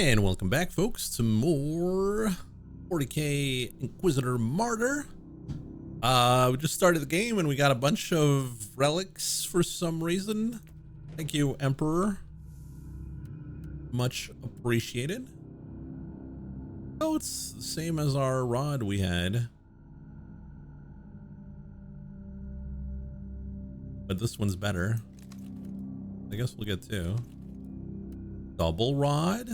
And welcome back, folks, to more 40K Inquisitor Martyr. We just started the game and we got a bunch of relics for some reason. Thank you, Emperor. Much appreciated. Oh, it's the same as our rod we had. But this one's better. I guess we'll get two. Double rod.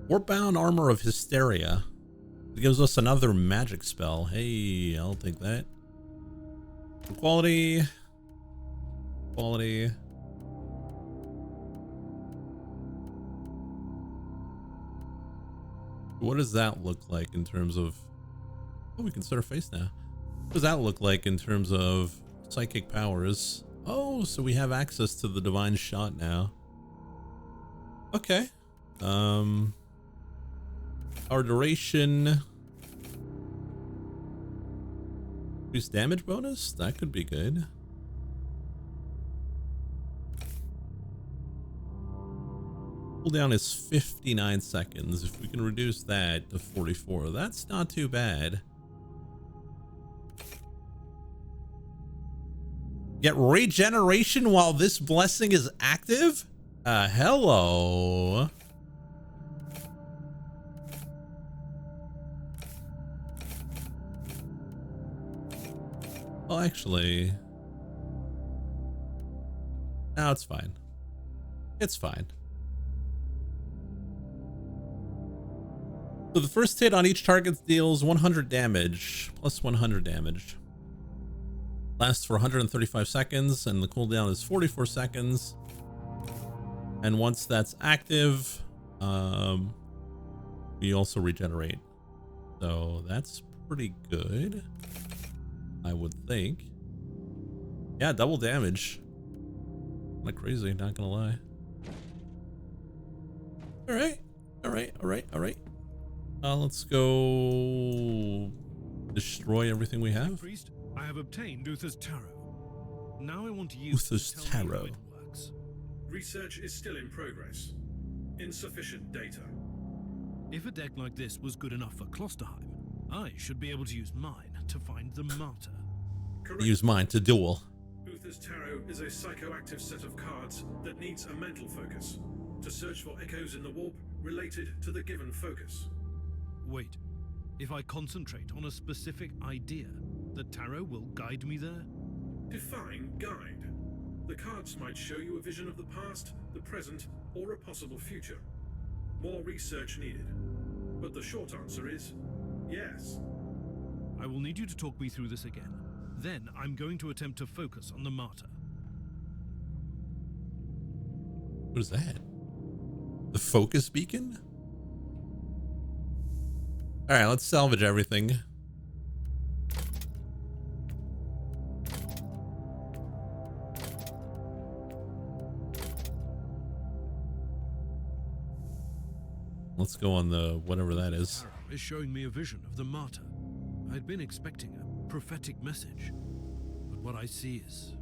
Warpbound Armor of Hysteria. It gives us another magic spell. Hey, I'll take that. Quality. Quality. What does that look like in terms of... Oh, we can set our face now. What does that look like in terms of psychic powers? Oh, so we have access to the divine shot now. Okay. Our duration. Increased damage bonus? That could be good. Cooldown is 59 seconds. If we can reduce that to 44, that's not too bad. Get regeneration while this blessing is active? Hello. Well, actually, no, it's fine. It's fine. So the first hit on each target deals 100 damage, plus 100 damage. Lasts for 135 seconds, and the cooldown is 44 seconds. And once that's active, we also regenerate. So that's pretty good, I would think. Yeah, double damage. Like crazy, not gonna lie. All right, all right, all right, all right. Let's go destroy everything we have. Priest, I have obtained Uther's tarot. Now I want to use Uther's tarot. how it works. Research is still in progress. Insufficient data. If a deck like this was good enough for Klosterheim, I should be able to use mine to find the Martyr. Correct. Use mine to duel. Uther's tarot is a psychoactive set of cards that needs a mental focus to search for echoes in the warp related to the given focus. Wait, if I concentrate on a specific idea, the tarot will guide me there? Define guide. The cards might show you a vision of the past, the present, or a possible future. More research needed. But the short answer is yes. I will need you to talk me through this again. Then I'm going to attempt to focus on the Martyr. What is that? The focus beacon? All right, let's salvage everything. Let's go on the whatever that is. Tarot is showing me a vision of the Martyr. I'd been expecting a prophetic message, but what I see is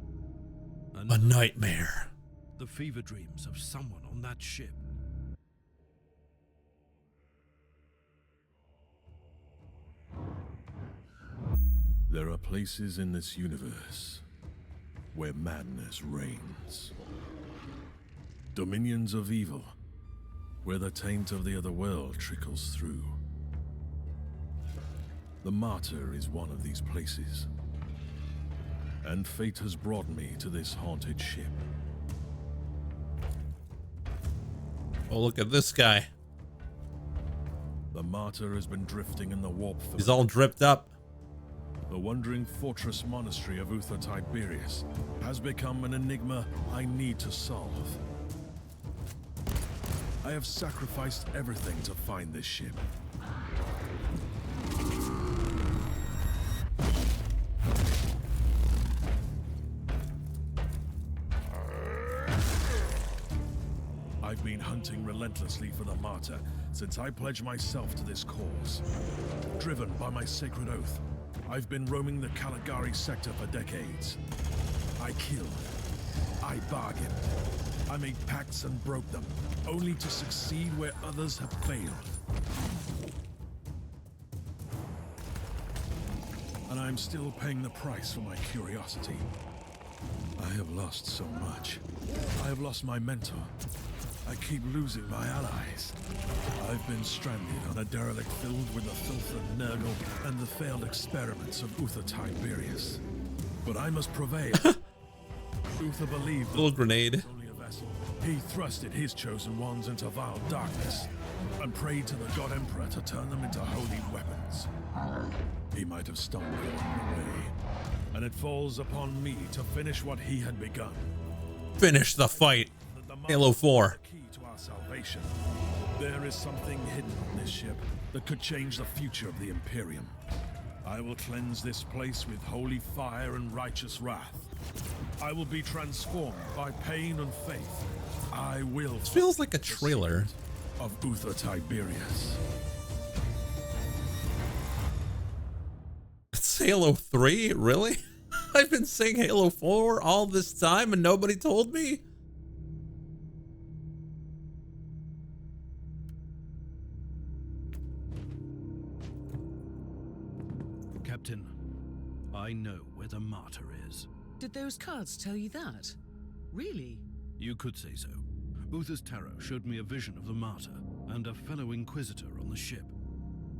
A nightmare. the fever dreams of someone on that ship. There are places in this universe where madness reigns. Dominions of evil, where the taint of the other world trickles through. The Martyr is one of these places, and fate has brought me to this haunted ship. Oh, look at this guy. The Martyr has been drifting in the warp for He's all dripped up. the wandering fortress monastery of Uther Tiberius has become an enigma I need to solve. I have sacrificed everything to find this ship. I've been hunting relentlessly for the Martyr since I pledged myself to this cause. Driven by my sacred oath, I've been roaming the Caligari sector for decades. I kill, I bargained. I made pacts and broke them, only to succeed where others have failed. And I'm still paying the price for my curiosity. I have lost so much. I have lost my mentor. I keep losing my allies. I've been stranded on a derelict filled with the filth of Nurgle and the failed experiments of Uther Tiberius. But I must prevail. Uther believed Little grenade. only a vessel. He thrusted his chosen ones into vile darkness and prayed to the God Emperor to turn them into holy weapons. He might have stumbled along the way, and it falls upon me to finish what he had begun. Finish the fight. Halo 4. The key to our salvation. There is something hidden on this ship that could change the future of the Imperium. I will cleanse this place with holy fire and righteous wrath. I will be transformed by pain and faith. I will. This feels like a trailer of Uther Tiberius. It's Halo 3? Really? I've been saying Halo 4 all this time and nobody told me? Captain, I know where the Martyr is. Did those cards tell you that? Really? You could say so. Uther's tarot showed me a vision of the Martyr and a fellow Inquisitor on the ship.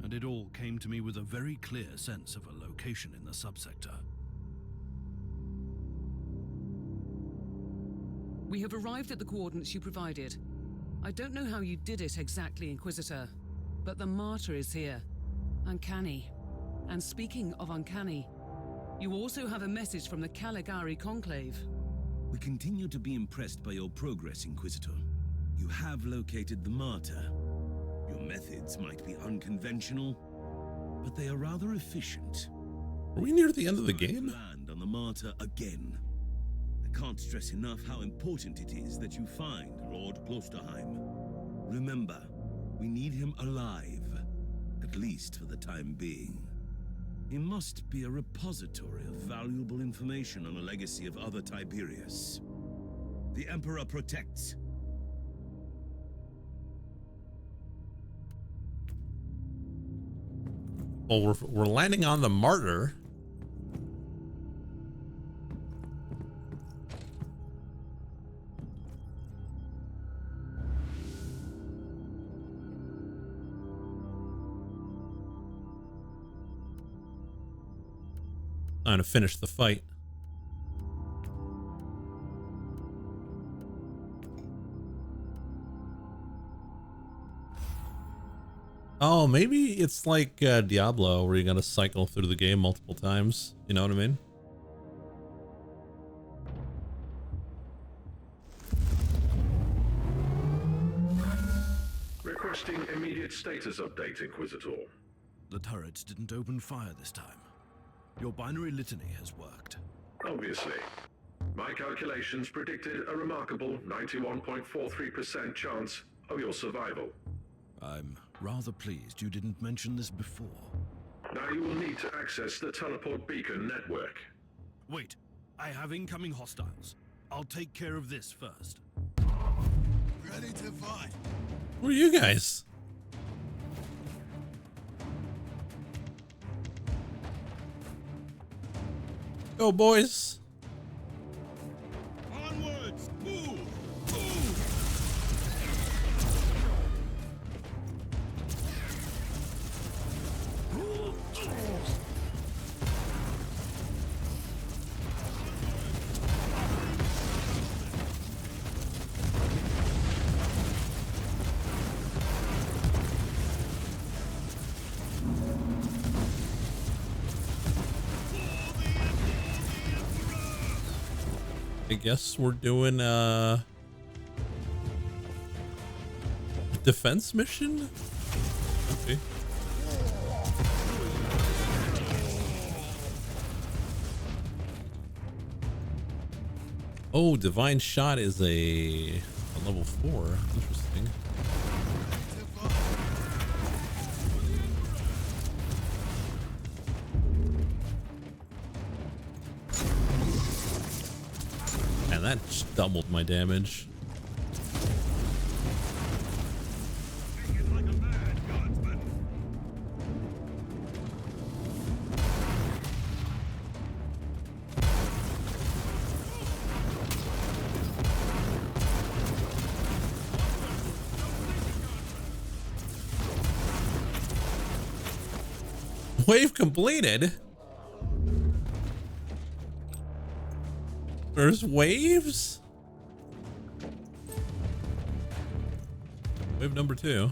And it all came to me with a very clear sense of a location in the subsector. We have arrived at the coordinates you provided. I don't know how you did it exactly, Inquisitor, but the Martyr is here. Uncanny. And speaking of uncanny, you also have a message from the Caligari Conclave. We continue to be impressed by your progress, Inquisitor. You have located the Martyr. Your methods might be unconventional, but they are rather efficient. Are we near the end of the game? Land on the Martyr again. I can't stress enough how important it is that you find Lord Klosterheim. Remember, we need him alive, at least for the time being. He must be a repository of valuable information on the legacy of other Tiberius. The Emperor protects. Well, we're landing on the Martyr. Time to finish the fight. Oh, maybe it's like Diablo, where you gotta cycle through the game multiple times. You know what I mean? Requesting immediate status update, Inquisitor. The turrets didn't open fire this time. Your binary litany has worked. Obviously. My calculations predicted a remarkable 91.43% chance of your survival. I'm rather pleased you didn't mention this before. Now you will need to access the teleport beacon network. Wait, I have incoming hostiles. I'll take care of this first. Ready to fight. Who are you guys? Go, boys. Onwards! Move! I guess we're doing a defense mission. Okay. Oh, divine shot is a level 4. Interesting. that just doubled my damage. Wave completed. There's waves. Wave number 2.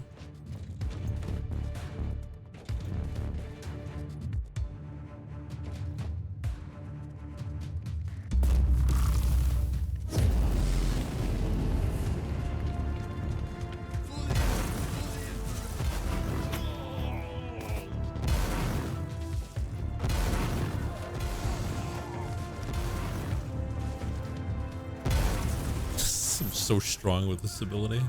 I'm so strong with this ability.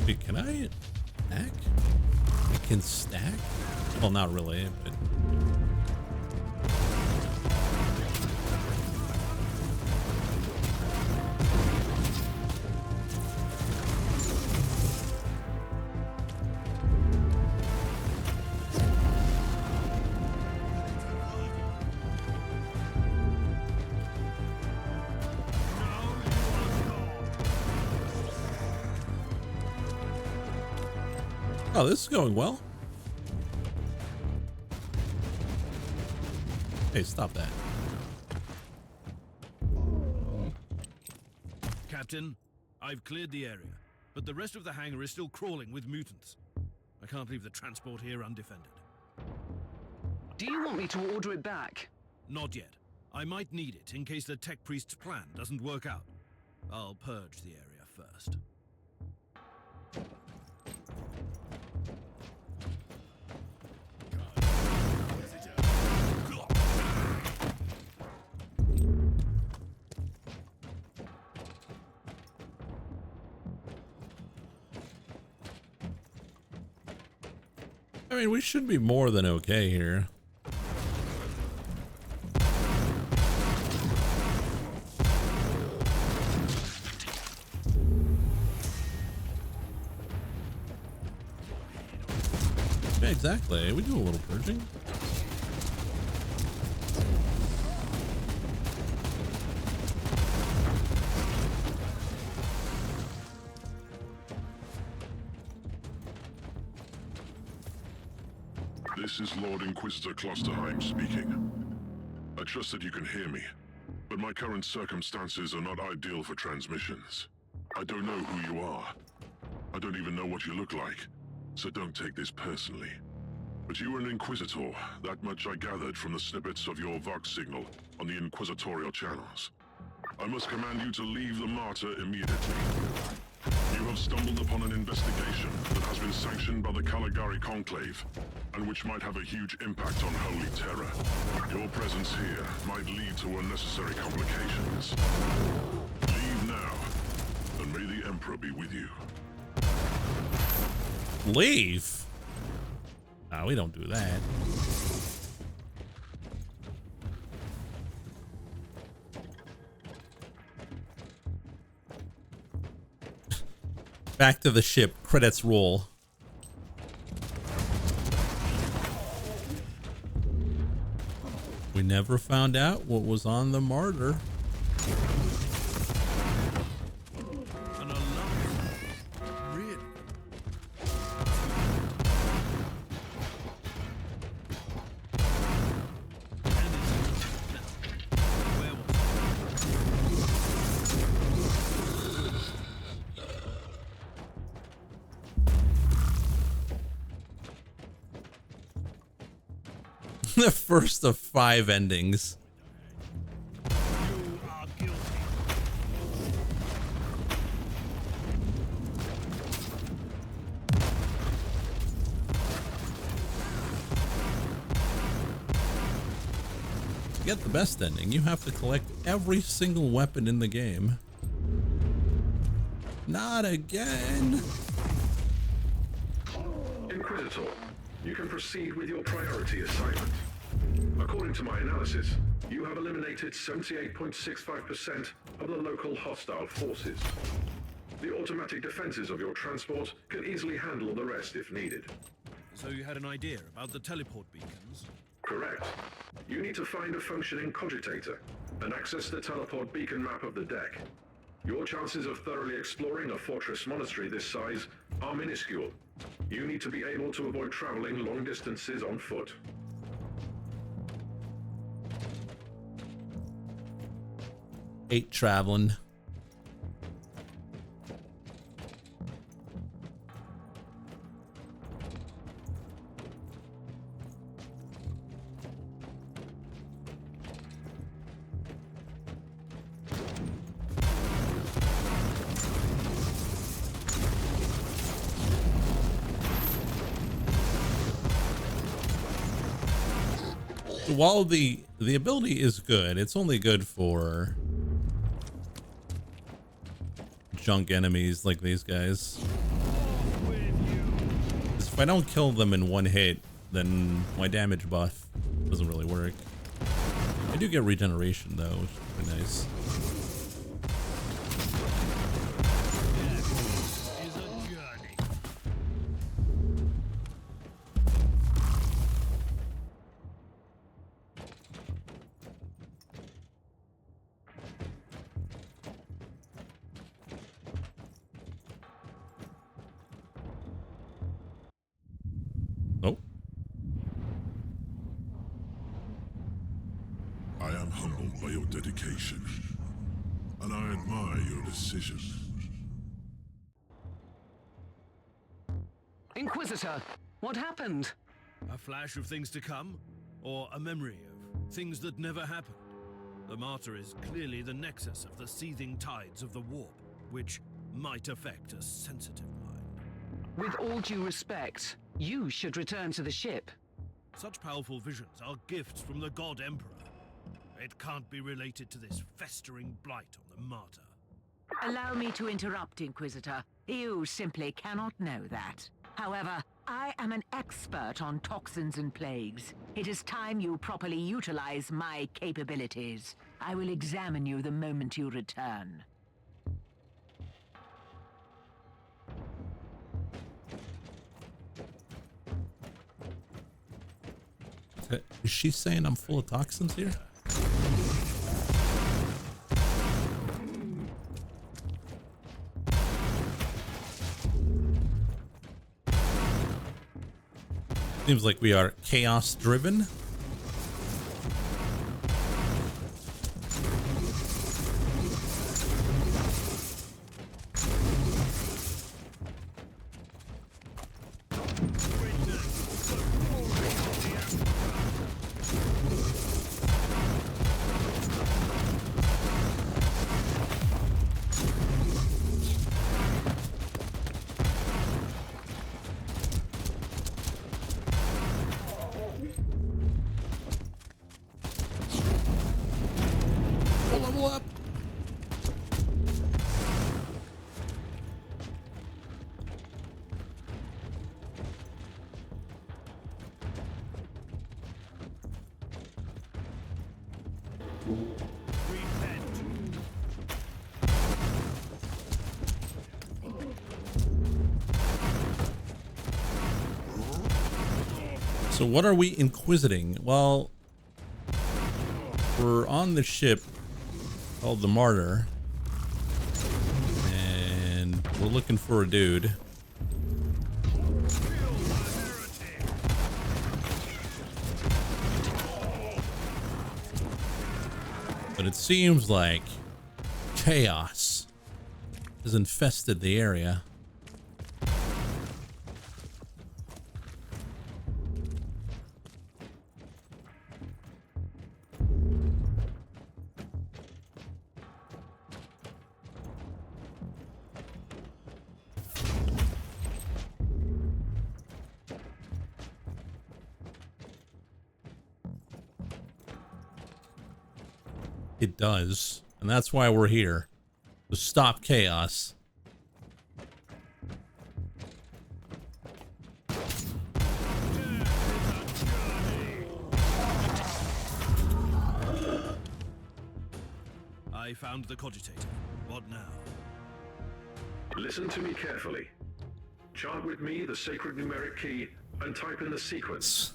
Wait, can I stack? I can stack? Well, not really, but... Oh, this is going well. Hey, stop that. Captain, I've cleared the area, but the rest of the hangar is still crawling with mutants. I can't leave the transport here undefended. Do you want me to order it back? Not yet. I might need it in case the tech priest's plan doesn't work out. I'll purge the area first. I mean, we should be more than okay here. Yeah, exactly. We do a little purging. This is Lord Inquisitor Klosterheim speaking. I trust that you can hear me, but my current circumstances are not ideal for transmissions. I don't know who you are. I don't even know what you look like, so don't take this personally. But you were an Inquisitor, that much I gathered from the snippets of your Vox signal on the Inquisitorial channels. I must command you to leave the Martyr immediately. You have stumbled upon an investigation that has been sanctioned by the Caligari Conclave, and which might have a huge impact on Holy Terror. Your presence here might lead to unnecessary complications. Leave now, and may the Emperor be with you. Leave? Nah, we don't do that. Back to the ship. Credits roll. We never found out what was on the Martyr. An alarm? Really? Where was The first of 5 endings. You are guilty. get the best ending, you have to collect every single weapon in the game. Not again! Inquisitor, you can proceed with your priority assignment. According to my analysis, you have eliminated 78.65% of the local hostile forces. The automatic defenses of your transport can easily handle the rest if needed. So you had an idea about the teleport beacons? Correct. You need to find a functioning cogitator and access the teleport beacon map of the deck. Your chances of thoroughly exploring a fortress monastery this size are minuscule. You need to be able to avoid traveling long distances on foot. Hate traveling. While the ability is good, it's only good for junk enemies like these guys. If I don't kill them in one hit, then my damage buff doesn't really work. I do get regeneration though, which is pretty nice. Oh. I am humbled by your dedication, and I admire your decision. Inquisitor, what happened? A flash of things to come? Or a memory of things that never happened? The Martyr is clearly the nexus of the seething tides of the warp, which might affect a sensitive mind. With all due respect, you should return to the ship. Such powerful visions are gifts from the God Emperor. It can't be related to this festering blight on the Martyr. Allow me to interrupt, Inquisitor. You simply cannot know that. However, I am an expert on toxins and plagues. It is time you properly utilize my capabilities. I will examine you the moment you return. Is she saying I'm full of toxins here? Seems like we are chaos driven. Level up. So what are we inquisiting? Well, we're on the ship called the Martyr, and we're looking for a dude. But it seems like chaos has infested the area. It does. And that's why we're here. To stop chaos. I found the cogitator. What now? Listen to me carefully. Chant with me the sacred numeric key and type in the sequence.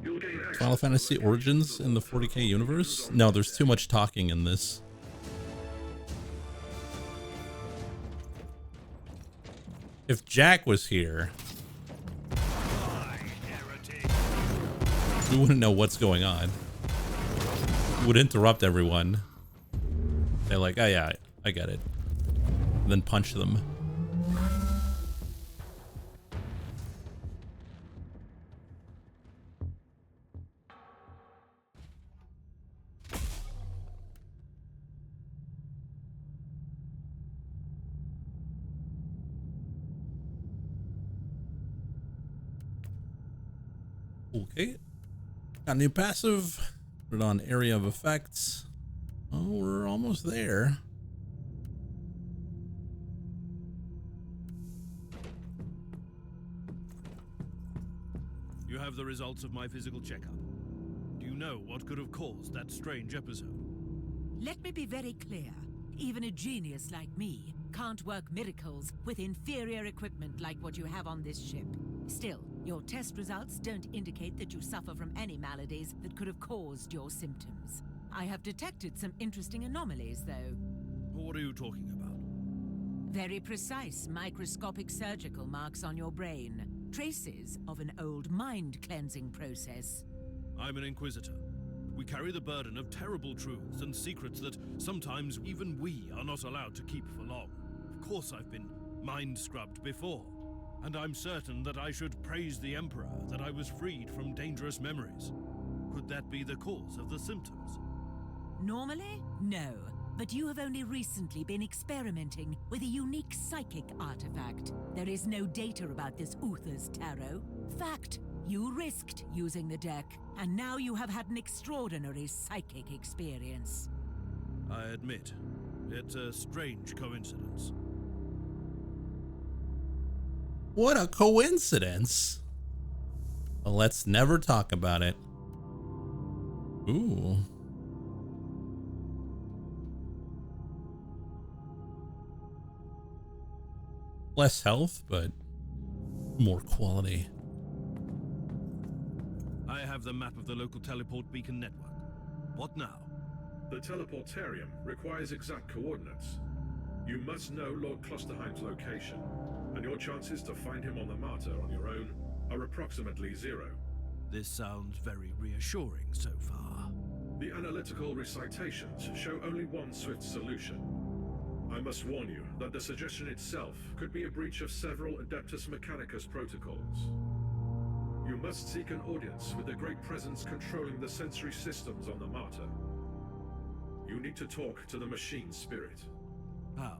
You'll gain access Final Fantasy Origins in the 40K universe? No, there's too much talking in this. If Jack was here, we wouldn't know what's going on. We would interrupt everyone. They're like, oh yeah, I get it. And then punch them. Okay. Got a new passive. Put it on area of effects. Oh, we're almost there. You have the results of my physical checkup. Do you know what could have caused that strange episode? Let me be very clear. Even a genius like me can't work miracles with inferior equipment like what you have on this ship. Still, your test results don't indicate that you suffer from any maladies that could have caused your symptoms. I have detected some interesting anomalies, though. What are you talking about? Very precise microscopic surgical marks on your brain. Traces of an old mind-cleansing process. I'm an Inquisitor. We carry the burden of terrible truths and secrets that sometimes even we are not allowed to keep for long. Of course I've been mind-scrubbed before, and I'm certain that I should praise the Emperor that I was freed from dangerous memories. Could that be the cause of the symptoms? Normally, no. But you have only recently been experimenting with a unique psychic artifact. There is no data about this Uther's tarot. Fact, you risked using the deck, and now you have had an extraordinary psychic experience. I admit, it's a strange coincidence. What a coincidence. Well, let's never talk about it. Ooh. Less health, but more quality. I have the map of the local teleport beacon network. What now? The teleportarium requires exact coordinates. You must know Lord Klosterheim's location, and your chances to find him on the Martyr on your own are approximately 0. This sounds very reassuring so far. The analytical recitations show only one swift solution. I must warn you that the suggestion itself could be a breach of several Adeptus Mechanicus protocols. You must seek an audience with the great presence controlling the sensory systems on the Martyr. You need to talk to the machine spirit. How?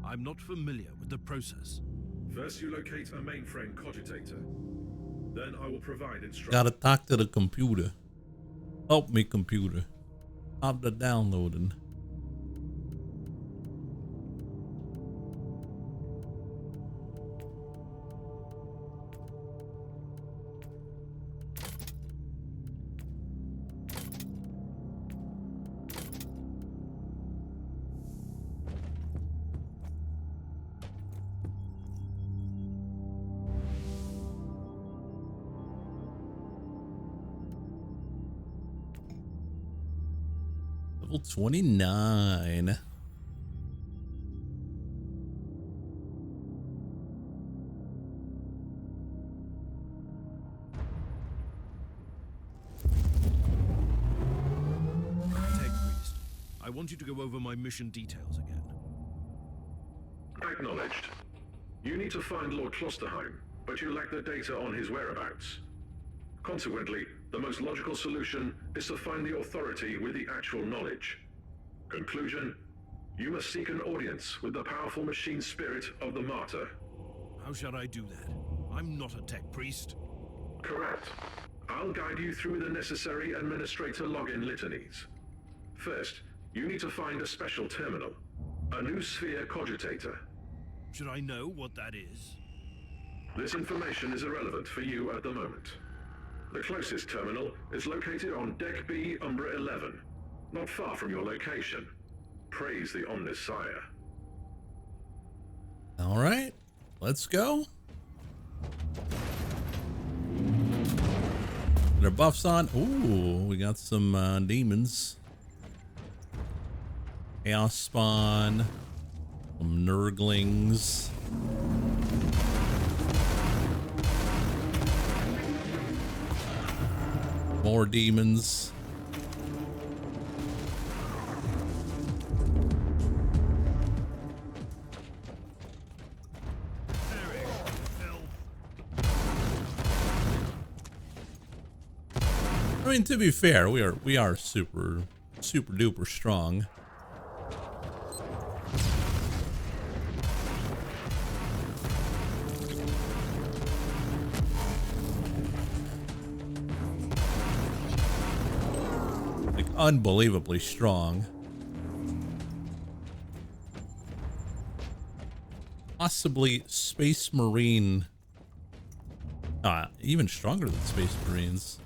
I'm not familiar with the process. First you locate a mainframe cogitator. Then I will provide instructions. Gotta talk to the computer. Help me, computer. Stop the downloading. Level 29. Tech Priest, I want you to go over my mission details again. Acknowledged. You need to find Lord Klosterheim, but you lack the data on his whereabouts. Consequently, the most logical solution is to find the authority with the actual knowledge. Conclusion: you must seek an audience with the powerful machine spirit of the Martyr. How shall I do that? I'm not a tech priest. Correct. I'll guide you through the necessary administrator login litanies. First, You need to find a special terminal. A new sphere cogitator. Should I know what that is? This information is irrelevant for you at the moment. The closest terminal is located on Deck B, Umbra 11, not far from your location. Praise the Omnissiah. All right, let's go. Their buffs on. Ooh, we got some demons. Chaos spawn. Some nurglings. More demons. I mean, to be fair, we are super duper strong. Like unbelievably strong. Possibly Space Marine. Even stronger than Space Marines,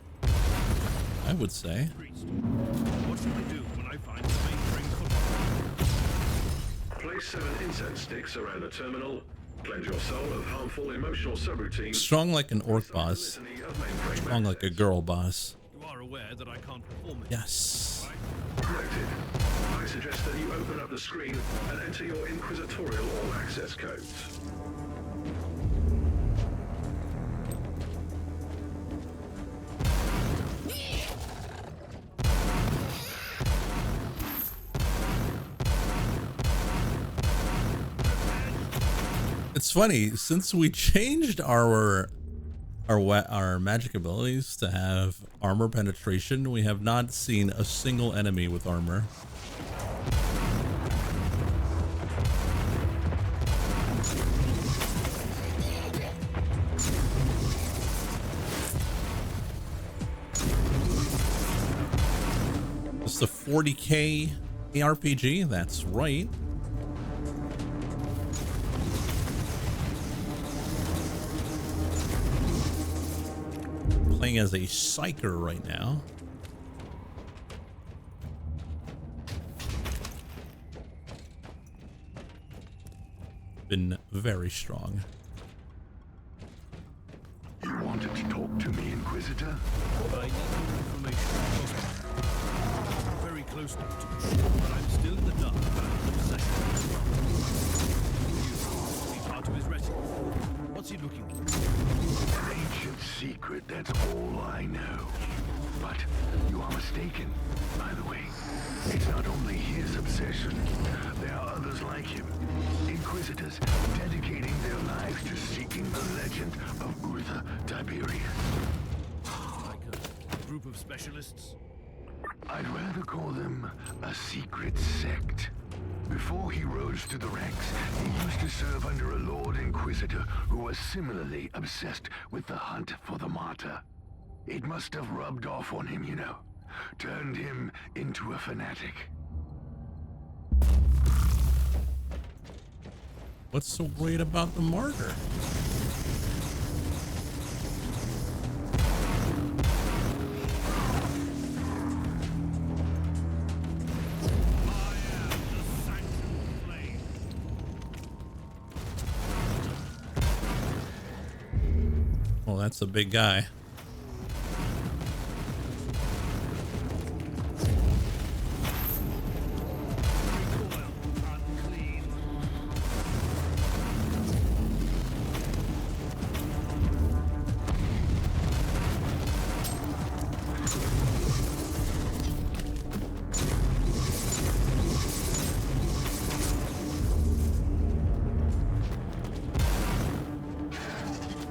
I would say. What should I do when I find the mainframe? Place 7 incense sticks around the terminal. Cleanse your soul of harmful emotional subroutines. Strong like an orc boss. Strong like a girl boss. You are aware that I can't perform it. Yes. Noted. I suggest that you open up the screen and enter your inquisitorial all-access codes. It's funny, since we changed our magic abilities to have armor penetration, we have not seen a single enemy with armor. It's the 40K RPG, that's right. Playing as a psyker right now. Been very strong. You wanted to talk to me, Inquisitor? I need more information. Very close to it, but I'm still in the dark about the possession. You be part of his rescue. What's he looking for? An ancient secret, that's all I know. But you are mistaken, by the way. It's not only his obsession. There are others like him. Inquisitors dedicating their lives to seeking the legend of Uther Tiberius. Like a group of specialists? I'd rather call them a secret sect. Before he rose to the ranks, he used to serve under a Lord Inquisitor who was similarly obsessed with the hunt for the Martyr. It must have rubbed off on him, you know. Turned him into a fanatic. What's so great about the Martyr? Well, that's a big guy.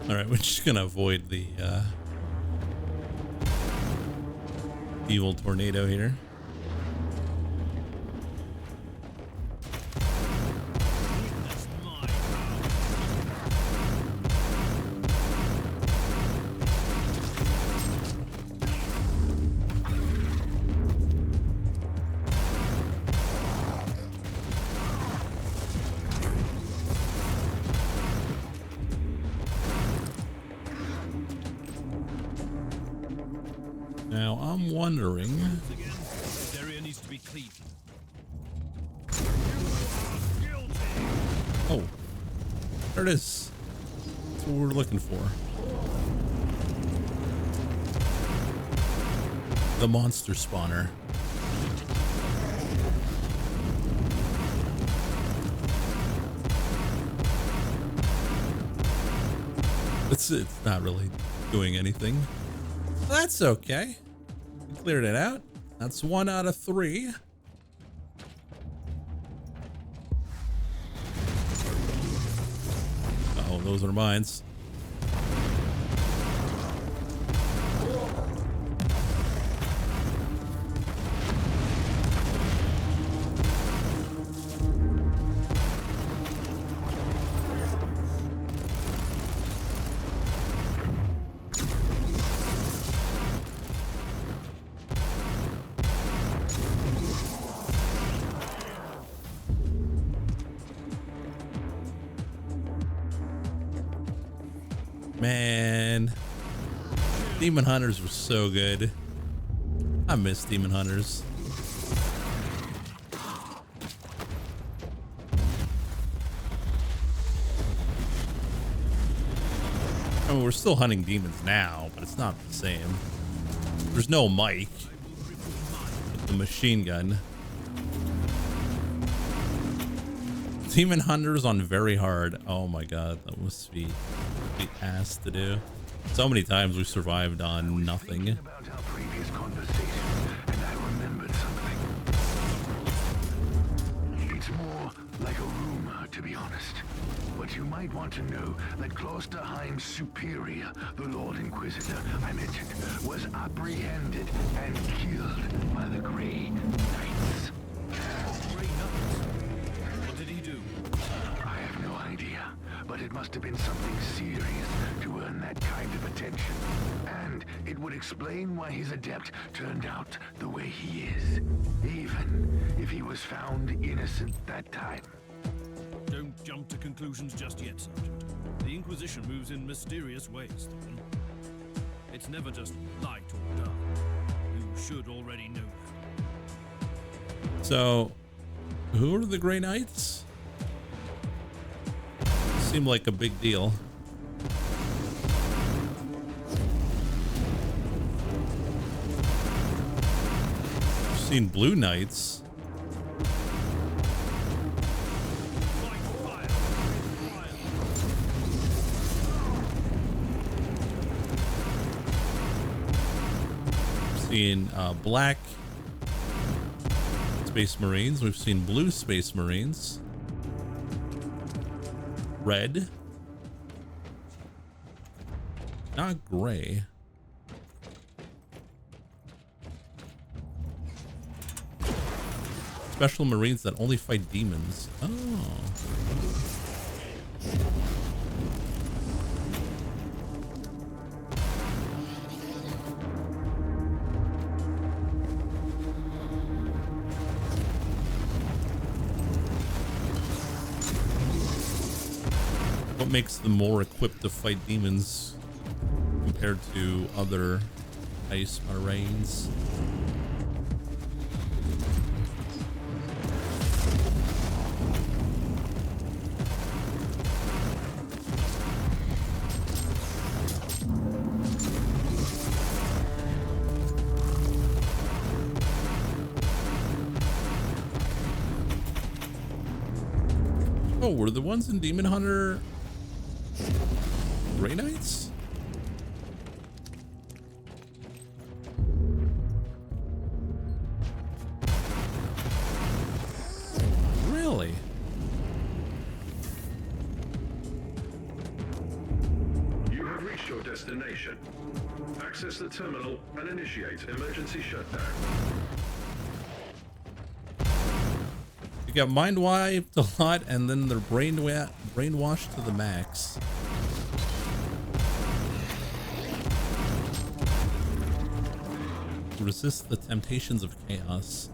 Alright, we're just gonna avoid the evil tornado here. wondering. Once again, this area needs to be cleaned. Oh, there it is. That's what we're looking for. The monster spawner. It's not really doing anything. That's okay. We cleared it out. That's 1 out of 3. Oh, those are mines. Man, Demon Hunters were so good. I miss Demon Hunters. I mean, we're still hunting demons now, but it's not the same. There's no Mike with the machine gun. Demon Hunters on very hard. Oh my god, that must be ass to do. So many times we survived on nothing. About our previous conversation, and I remembered something. It's more like a rumor, to be honest. But you might want to know that Klosterheim's superior, the Lord Inquisitor I mentioned, was apprehended and killed by the Grey Knights. Grey Knights? What did he do? I have no idea, but it must have been something serious to earn that kind of attention. And it would explain why his adept turned out the way he is, even if he was found innocent that time. Don't jump to conclusions just yet, Sergeant. The Inquisition moves in mysterious ways, Thorn. It's never just light or dark. You should already know that. So, who are the Grey Knights? Seem like a big deal. I've seen Blue Knights. Seen black Space Marines. We've seen blue Space Marines. Red. Not gray. Special Marines that only fight demons. Oh. What makes them more equipped to fight demons compared to other ice marines? Oh, were the ones in Demon Hunter Grey Knights? Really? You have reached your destination. Access the terminal and initiate emergency shutdown. You got mind wiped a lot, and then they're brainwashed to the max. Resist the temptations of chaos.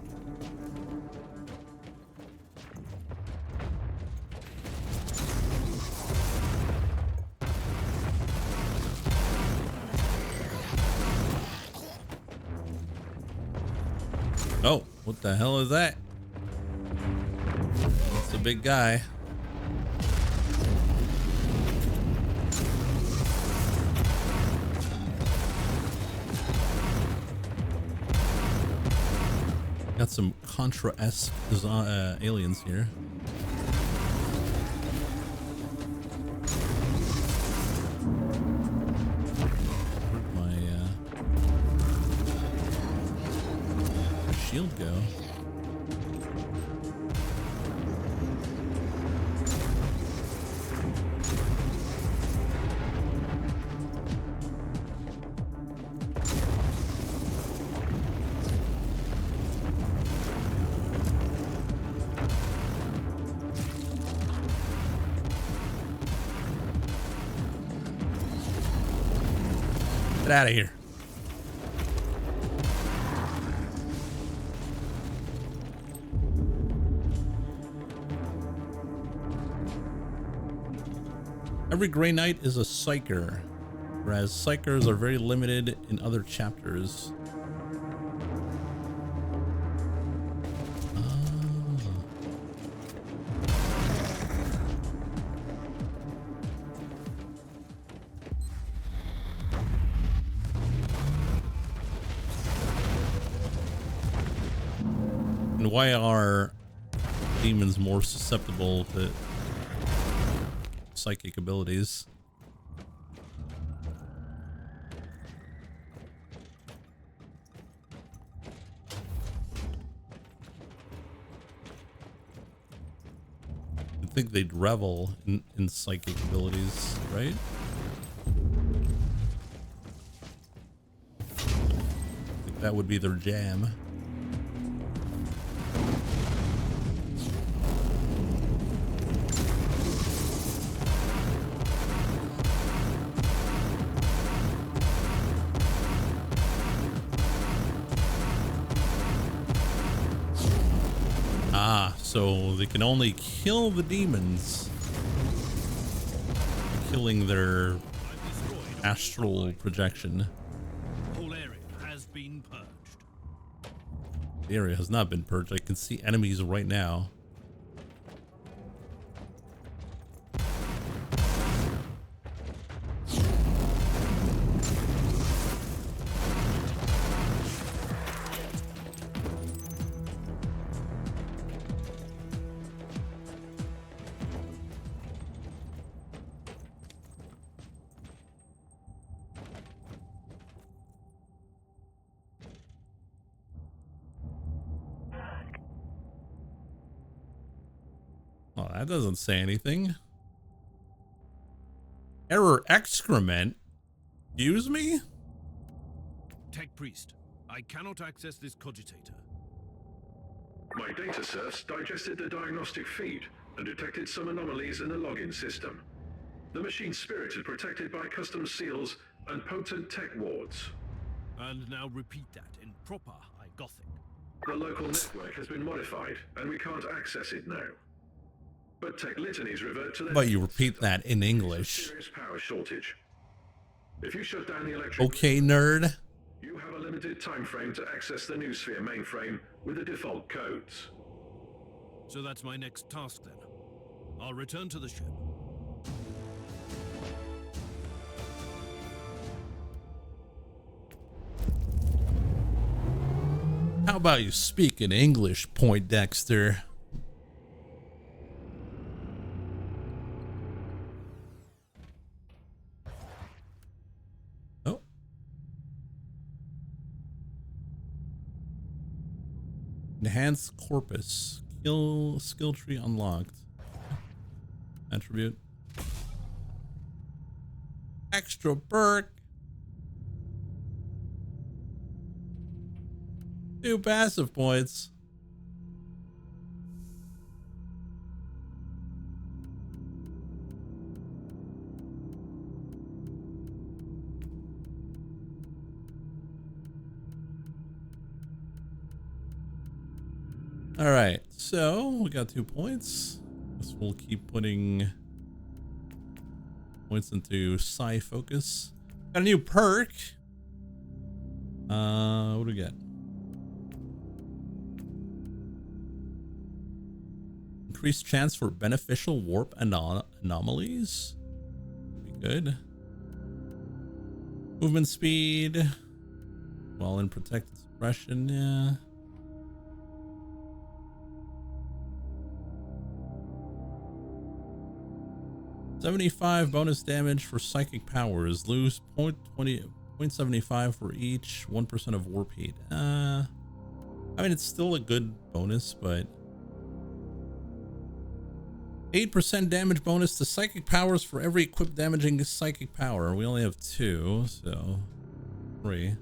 Oh, what the hell is that? It's a big guy. Got some Contra-esque aliens here. Shield go? Get out of here. Every Grey Knight is a Psyker, whereas Psykers are very limited in other chapters. And why are demons more susceptible to psychic abilities? I think they'd revel in psychic abilities, right? I think that would be their jam. So they can only kill the demons, killing their astral projection. The whole area has been purged. The area has not been purged. I can see enemies right now. Oh, that doesn't say anything. Error excrement? Excuse me? Tech Priest, I cannot access this cogitator. My data serfs digested the diagnostic feed and detected some anomalies in the login system. The machine's spirit is protected by custom seals and potent tech wards. And now repeat that in proper High Gothic. The local network has been modified, and we can't access it now. But tech litanies revert to their... But you repeat that in English. Serious power shortage. If you shut down the electric... Okay, nerd. You have a limited time frame to access the Noosphere mainframe with the default codes. So that's my next task then. I'll return to the ship. How about you speak in English, Poindexter? Oh. Enhanced corpus. Skill tree unlocked. Attribute. Extra perk. 2 passive points. All right, so we got 2 points. Guess we'll keep putting points into Psi Focus. Got a new perk. What do we get? increased chance for beneficial warp anomalies. Be good. Movement speed. While in protected suppression, yeah. $75 bonus damage for psychic powers. Lose 0.75 for each 1% of warp heat. I mean, it's still a good bonus, but 8% damage bonus to psychic powers for every equipped damaging psychic power. We only have 2, so 3.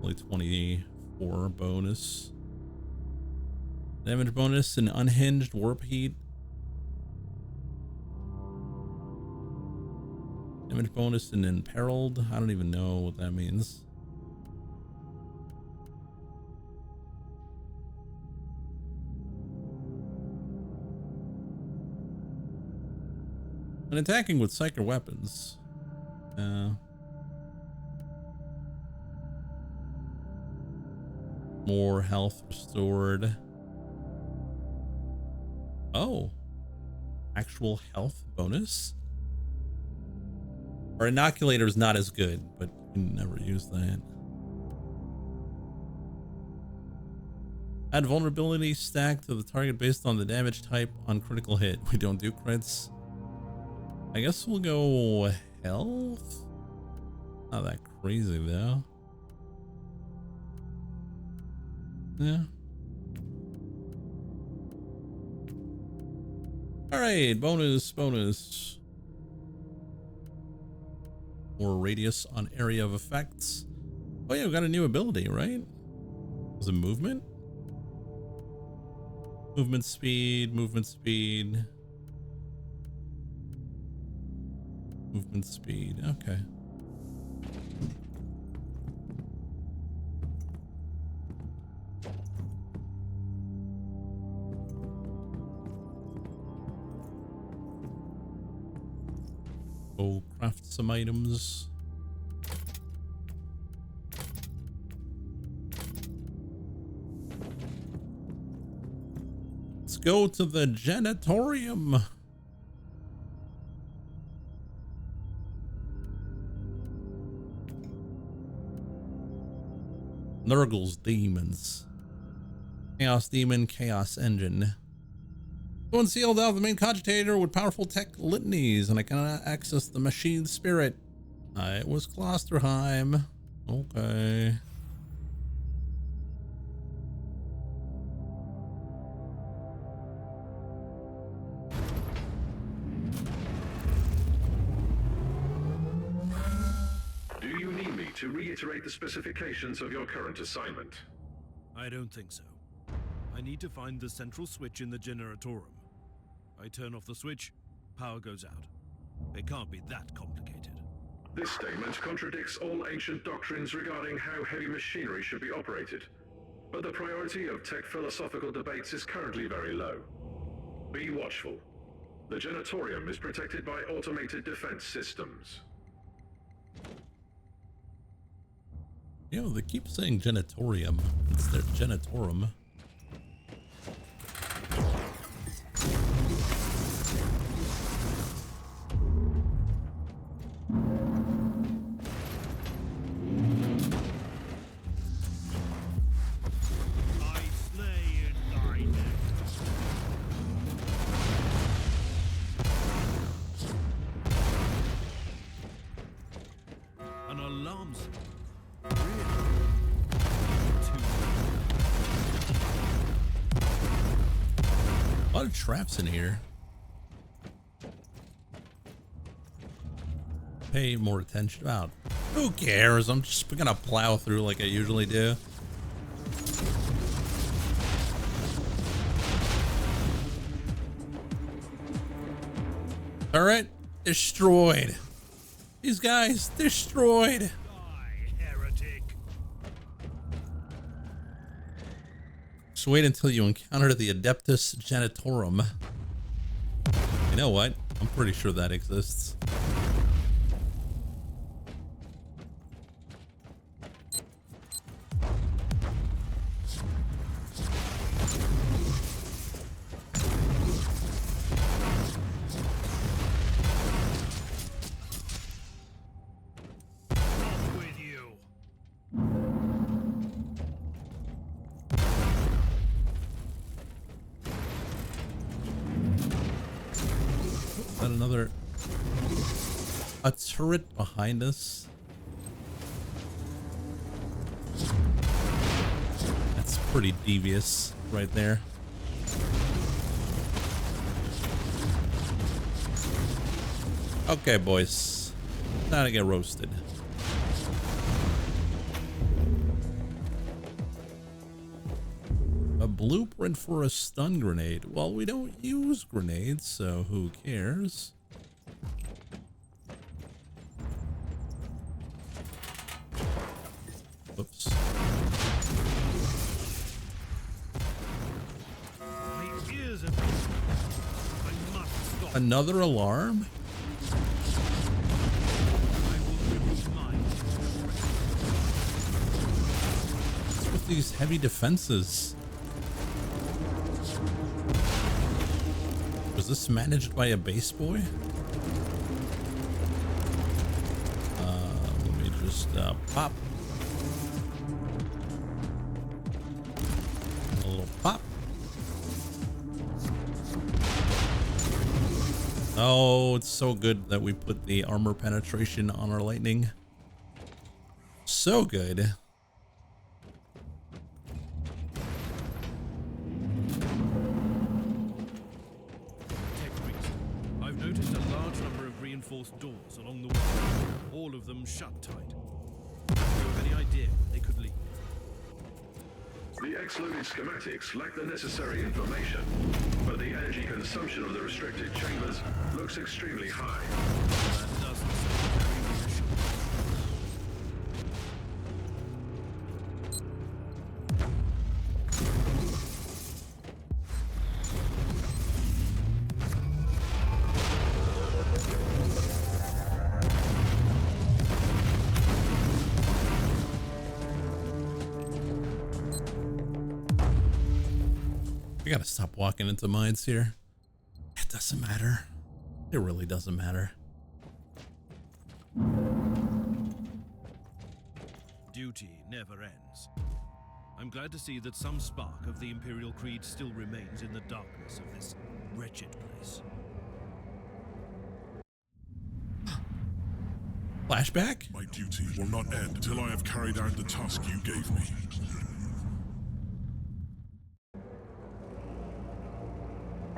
Only 24 bonus. Damage bonus and unhinged warp heat. Damage bonus and imperiled. I don't even know what that means. And attacking with psychic weapons. More health restored. Oh. Actual health bonus? Our inoculator is not as good, but you can never use that. Add vulnerability stack to the target based on the damage type on critical hit. We don't do crits. I guess we'll go health. Not that crazy though. Yeah. All right, bonus. More radius on area of effects. Oh yeah, we got a new ability, right? Was it movement? Movement speed. Movement speed, okay. Go craft some items. Let's go to the janitorium. Nurgle's demons. Chaos demon, chaos engine. Someone sealed out the main cogitator with powerful tech litanies, and I cannot access the machine spirit. It was Klosterheim. Okay. Do you need me to reiterate the specifications of your current assignment? I don't think so. I need to find the central switch in the Generatorum. I turn off the switch, power goes out. It can't be that complicated. This statement contradicts all ancient doctrines regarding how heavy machinery should be operated. But the priority of tech philosophical debates is currently very low. Be watchful. The Genertorium is protected by automated defense systems. Yo, they keep saying Genitorium. It's their Genitorum. A lot of traps in here. Pay more attention about. Who cares? I'm just gonna plow through like I usually do. All right, destroyed. These guys destroyed. Die, heretic. Just wait until you encounter the Adeptus Genitorum. You know what? I'm pretty sure that exists. a turret behind us. That's pretty devious right there. Okay, boys. Time to get roasted. A blueprint for a stun grenade. Well, we don't use grenades, so who cares? Oops. My ears are... I must stop. Another alarm? What's with these heavy defenses? Was this managed by a base boy? Let me just pop. A little pop. Oh, it's so good that we put the armor penetration on our lightning. So good. I've noticed a large number of reinforced doors along the way, all of them shut tight. Do you have any idea where they could lead? The X-loaded schematics lack the necessary information, but the energy consumption of the restricted chambers looks extremely high. That doesn't sound very reassuring. We gotta stop walking into mines here. It doesn't matter. It really doesn't matter. Duty never ends. I'm glad to see that some spark of the Imperial Creed still remains in the darkness of this wretched place. Flashback? My duty will not end until I have carried out the task you gave me.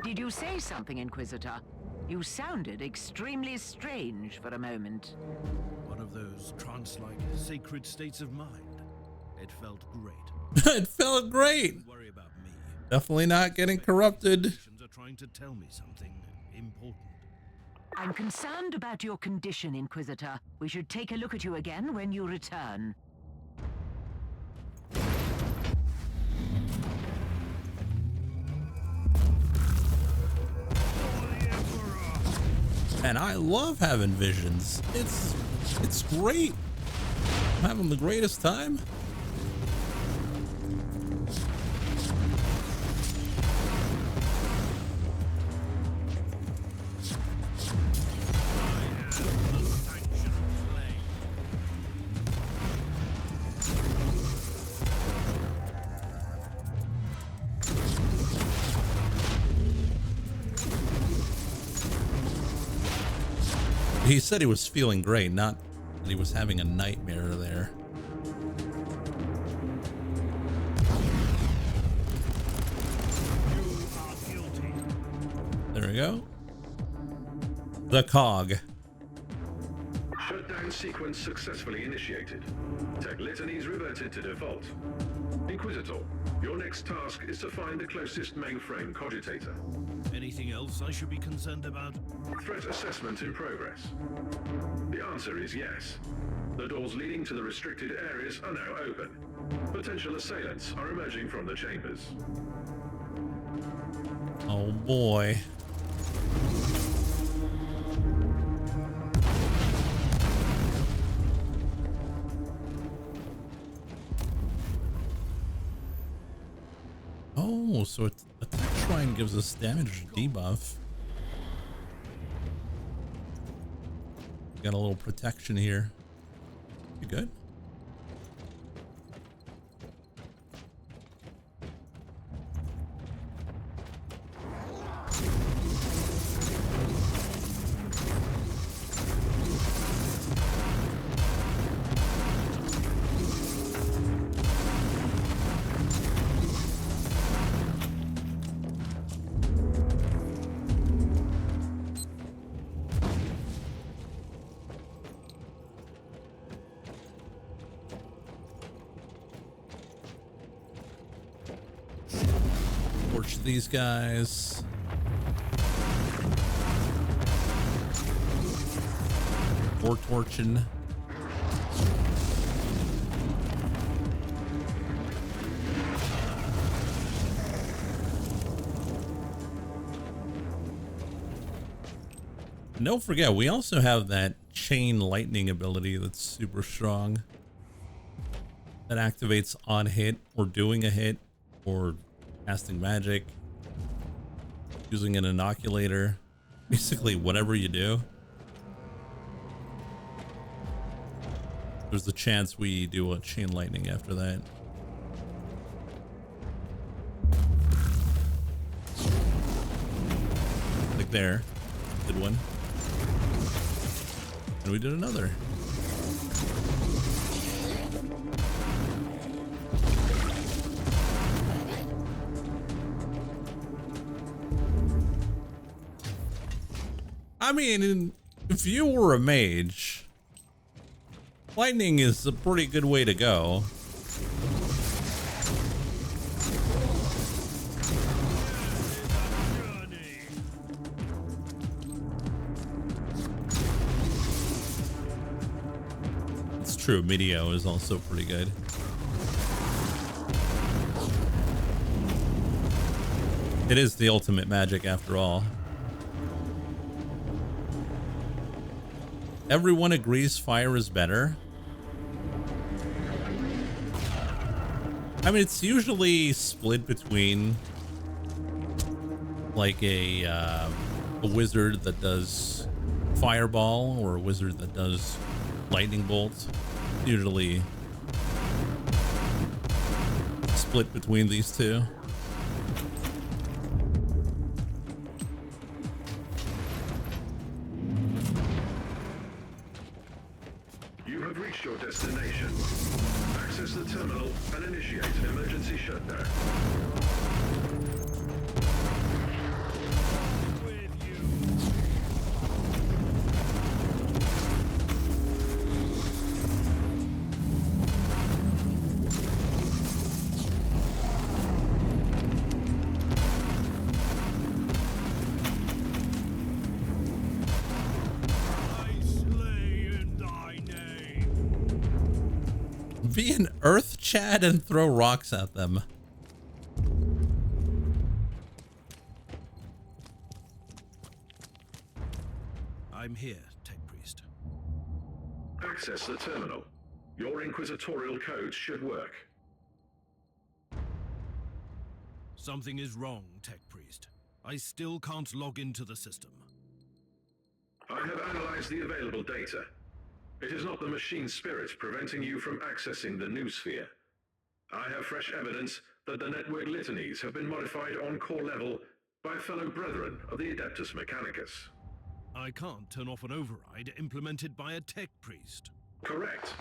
Did you say something, Inquisitor? You sounded extremely strange for a moment. One of those trance-like sacred states of mind. It felt great. It felt great. Don't worry about me. Definitely not getting corrupted. Are trying to tell me something important. I'm concerned about your condition, Inquisitor. We should take a look at you again when you return. And I love having visions. It's great. I'm having the greatest time. He said he was feeling great, not that he was having a nightmare there. You are guilty. There we go. The cog. Shutdown sequence successfully initiated. Tech litanies reverted to default. Inquisitor, your next task is to find the closest mainframe cogitator. Anything else I should be concerned about? Threat assessment in progress. The answer is yes. The doors leading to the restricted areas are now open. Potential assailants are emerging from the chambers. Oh boy. Oh, so attack shrine gives us damage debuff. Got a little protection here. You good? these guys. More torching. And don't forget, we also have that chain lightning ability that's super strong. That activates on hit or doing a hit or casting magic, using an inoculator, basically whatever you do. There's a chance we do a chain lightning after that. Like there, did one. And we did another. I mean, if you were a mage, lightning is a pretty good way to go. It's true, Meteor is also pretty good. It is the ultimate magic after all. Everyone agrees fire is better. I mean, it's usually split between like a wizard that does fireball or a wizard that does lightning bolt. Usually split between these two. Your destination. Access the terminal and initiate an emergency shutdown. Be an earth Chad and throw rocks at them. I'm here, Tech Priest. Access the terminal. Your inquisitorial codes should work. Something is wrong, Tech Priest. I still can't log into the system. I have analyzed the available data. It is not the machine spirit preventing you from accessing the new sphere. I have fresh evidence that the network litanies have been modified on core level by fellow brethren of the Adeptus Mechanicus. I can't turn off an override implemented by a Tech Priest. Correct.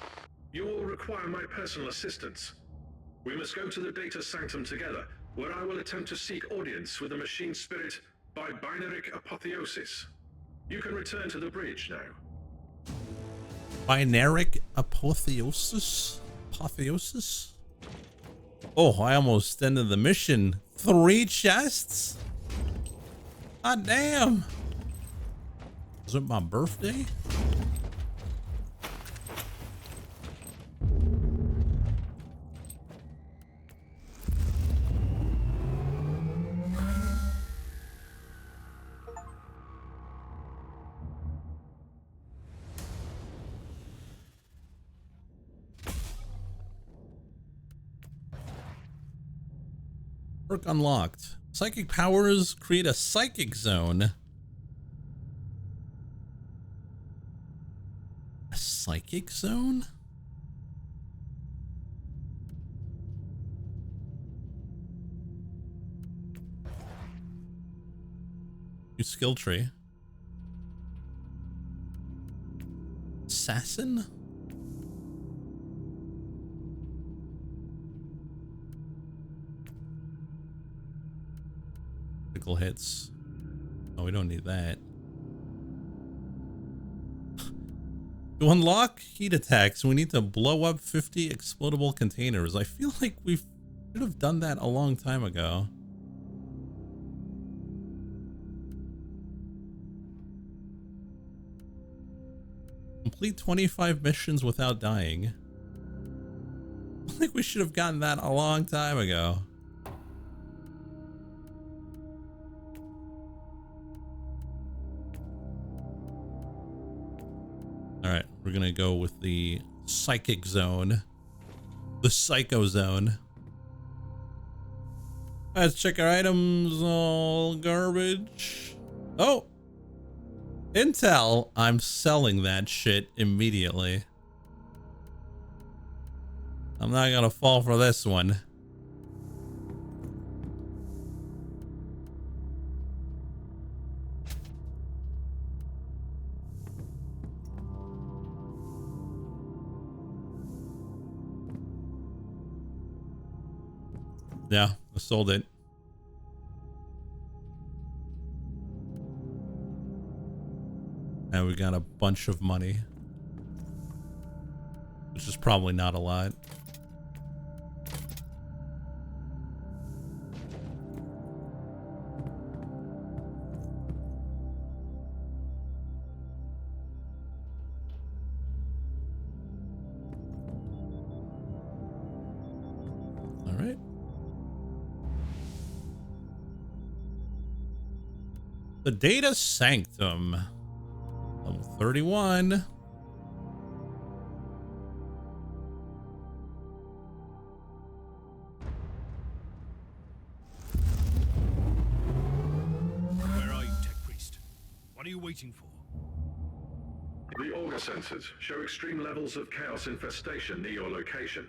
You will require my personal assistance. We must go to the data sanctum together, where I will attempt to seek audience with the machine spirit by binaric apotheosis. You can return to the bridge now. Binaric apotheosis? Apotheosis? Oh, I almost ended the mission. 3 chests? God damn. Is it my birthday? Perk unlocked. Psychic powers create a psychic zone. A psychic zone? New skill tree. Assassin? Critical hits. Oh, we don't need that. To unlock heat attacks, we need to blow up 50 explodable containers. I feel like we should have done that a long time ago. Complete 25 missions without dying. I think we should have gotten that a long time ago. Alright, we're gonna go with the psychic zone. The psycho zone. Let's check our items. All garbage. Oh! Intel! I'm selling that shit immediately. I'm not gonna fall for this one. Yeah, I sold it. And we got a bunch of money, which is probably not a lot. All right. The Data Sanctum. Level 31. Where are you, Tech Priest? What are you waiting for? The auger sensors show extreme levels of chaos infestation near your location.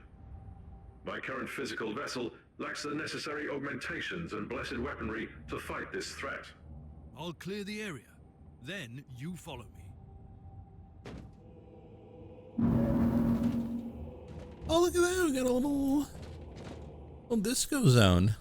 My current physical vessel lacks the necessary augmentations and blessed weaponry to fight this threat. I'll clear the area. Then you follow me. Oh, look at that. We got a little disco zone.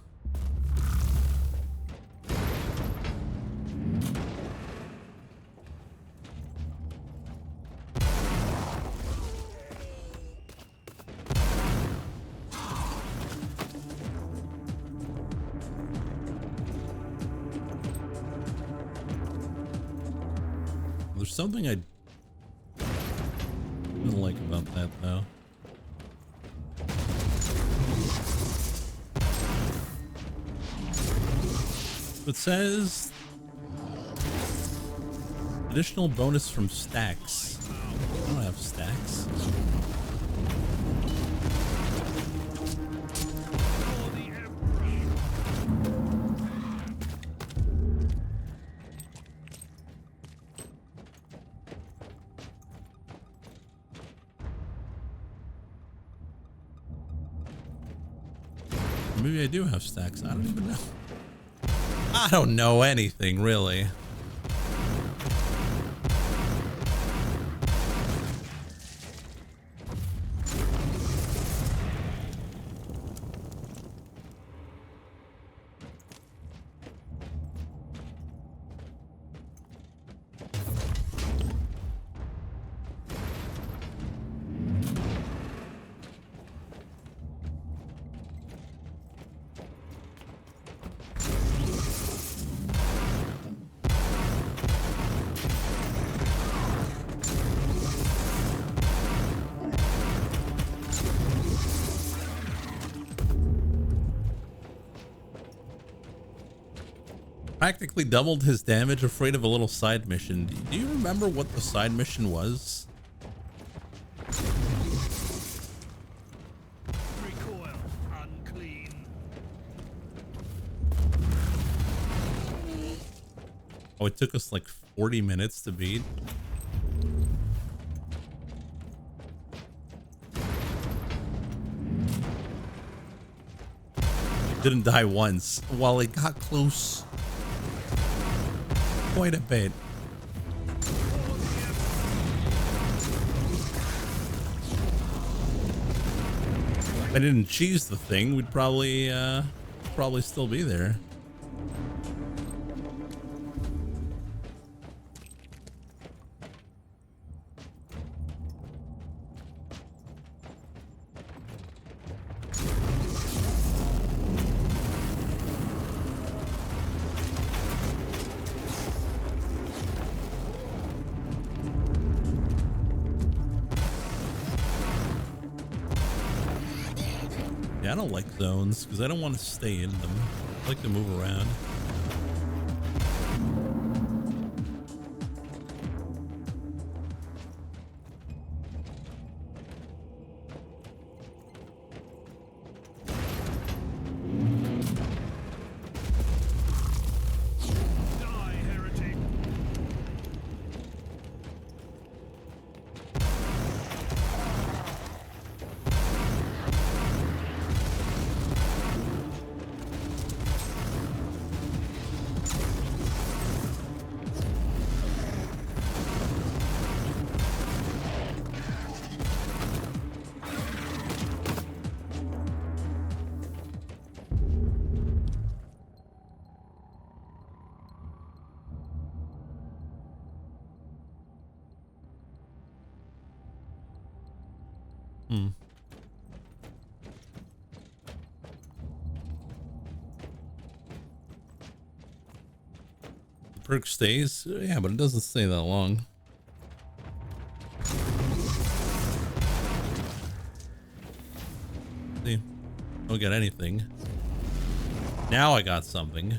There's something I don't like about that, though. It says additional bonus from stacks. I don't have stacks. Maybe I do have stacks. I don't even know. I don't know anything, really. Practically doubled his damage, afraid of a little side mission. Do you remember what the side mission was? Recoil, unclean. Oh, it took us like 40 minutes to beat. Didn't die once. While it got close quite a bit. If I didn't cheese the thing, we'd probably still be there. I don't like zones because I don't want to stay in them. I like to move around. Perk stays? Yeah, but it doesn't stay that long. See, don't get anything. Now I got something.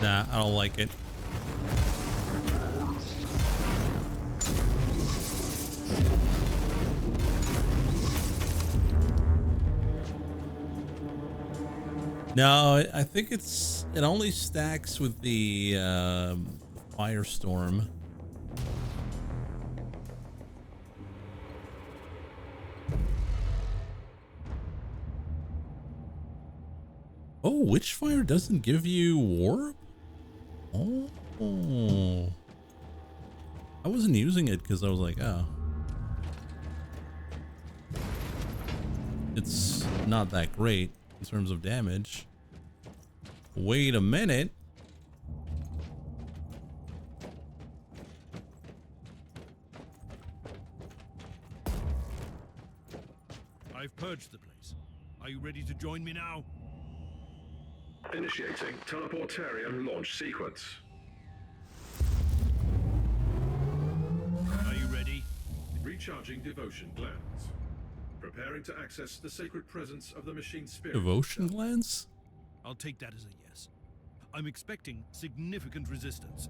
Nah, I don't like it. No, I think it only stacks with the firestorm. Oh, Witchfire doesn't give you warp? Oh. I wasn't using it because I was like, oh. It's not that great in terms of damage. Wait a minute. I've purged the place. Are you ready to join me now? Initiating teleportarian launch sequence. Are you ready? Recharging devotion glands. Preparing to access the sacred presence of the machine spirit. Devotion glands? I'll take that as a yes. I'm expecting significant resistance.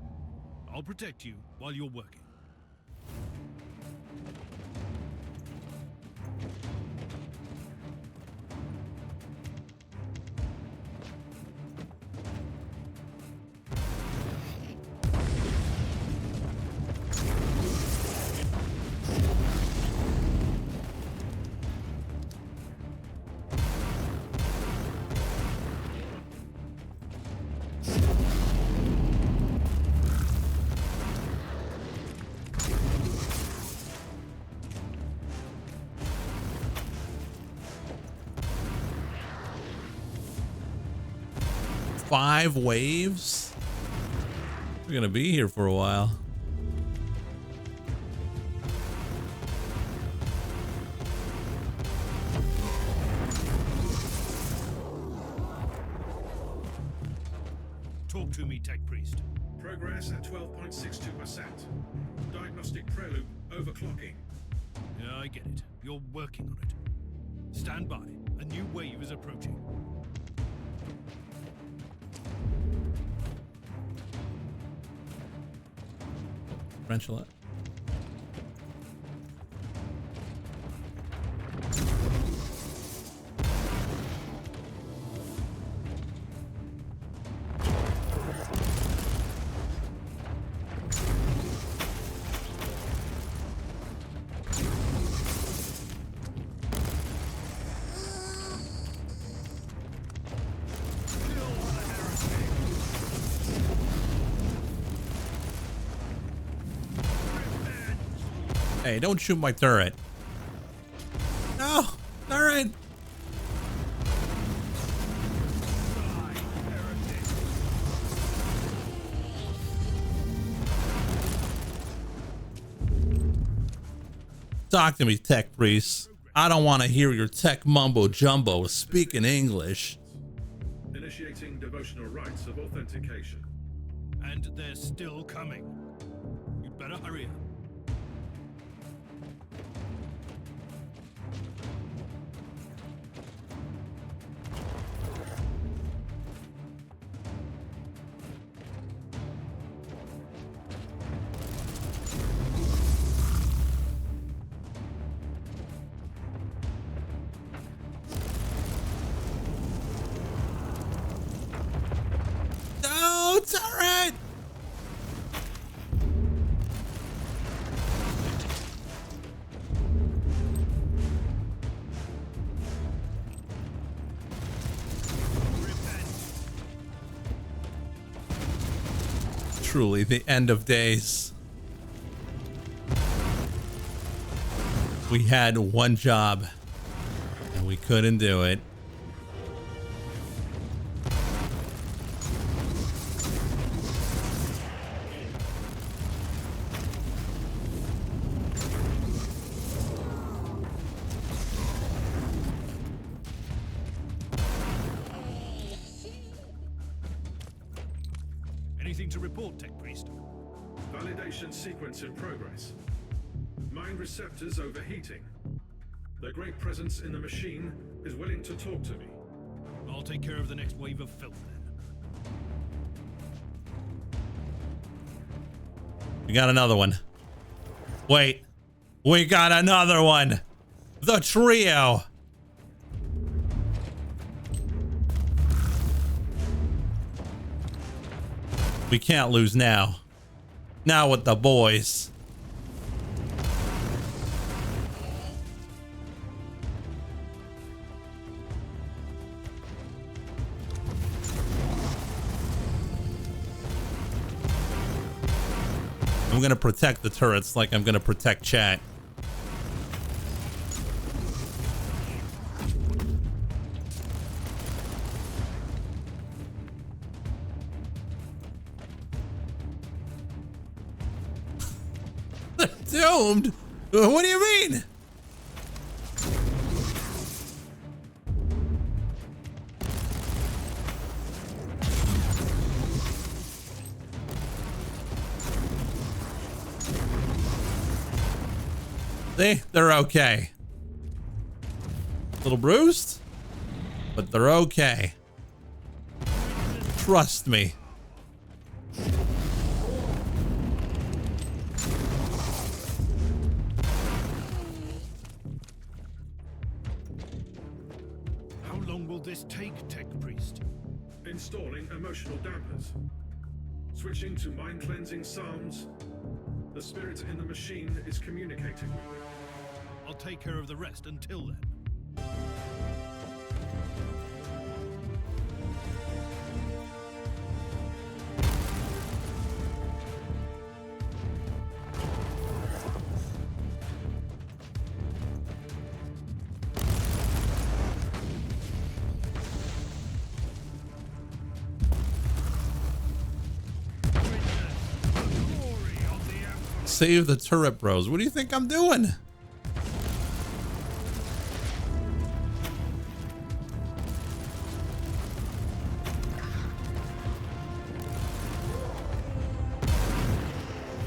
I'll protect you while you're working. Five waves? We're gonna be here for a while. Talk to me, Tech Priest. Progress at 12.62%. Diagnostic prelude overclocking. Yeah, I get it. You're working on it. Stand by. A new wave is approaching. Tarantula. Hey, don't shoot my turret. No, turret. Talk to me, Tech Priest. I don't want to hear your tech mumbo jumbo speaking English. Initiating devotional rites of authentication. And they're still coming. You'd better hurry up. No, turret! Truly the end of days. We had one job and we couldn't do it. Anything to report, Tech Priest? Validation sequence in progress. Mind receptors overheating. The great presence in the machine is willing to talk to me. I'll take care of the next wave of filth then. We got another one. Wait, we got another one. The trio. We can't lose now. Now with the boys. I'm gonna protect the turrets like I'm gonna protect chat. Doomed? What do you mean? They're okay. A little bruised, but they're okay. Trust me. How long will this take, Tech Priest? Installing emotional dampers. Switching to mind-cleansing psalms. The spirit in the machine is communicating with me. I'll take care of the rest until then. Save the turret bros. What do you think I'm doing?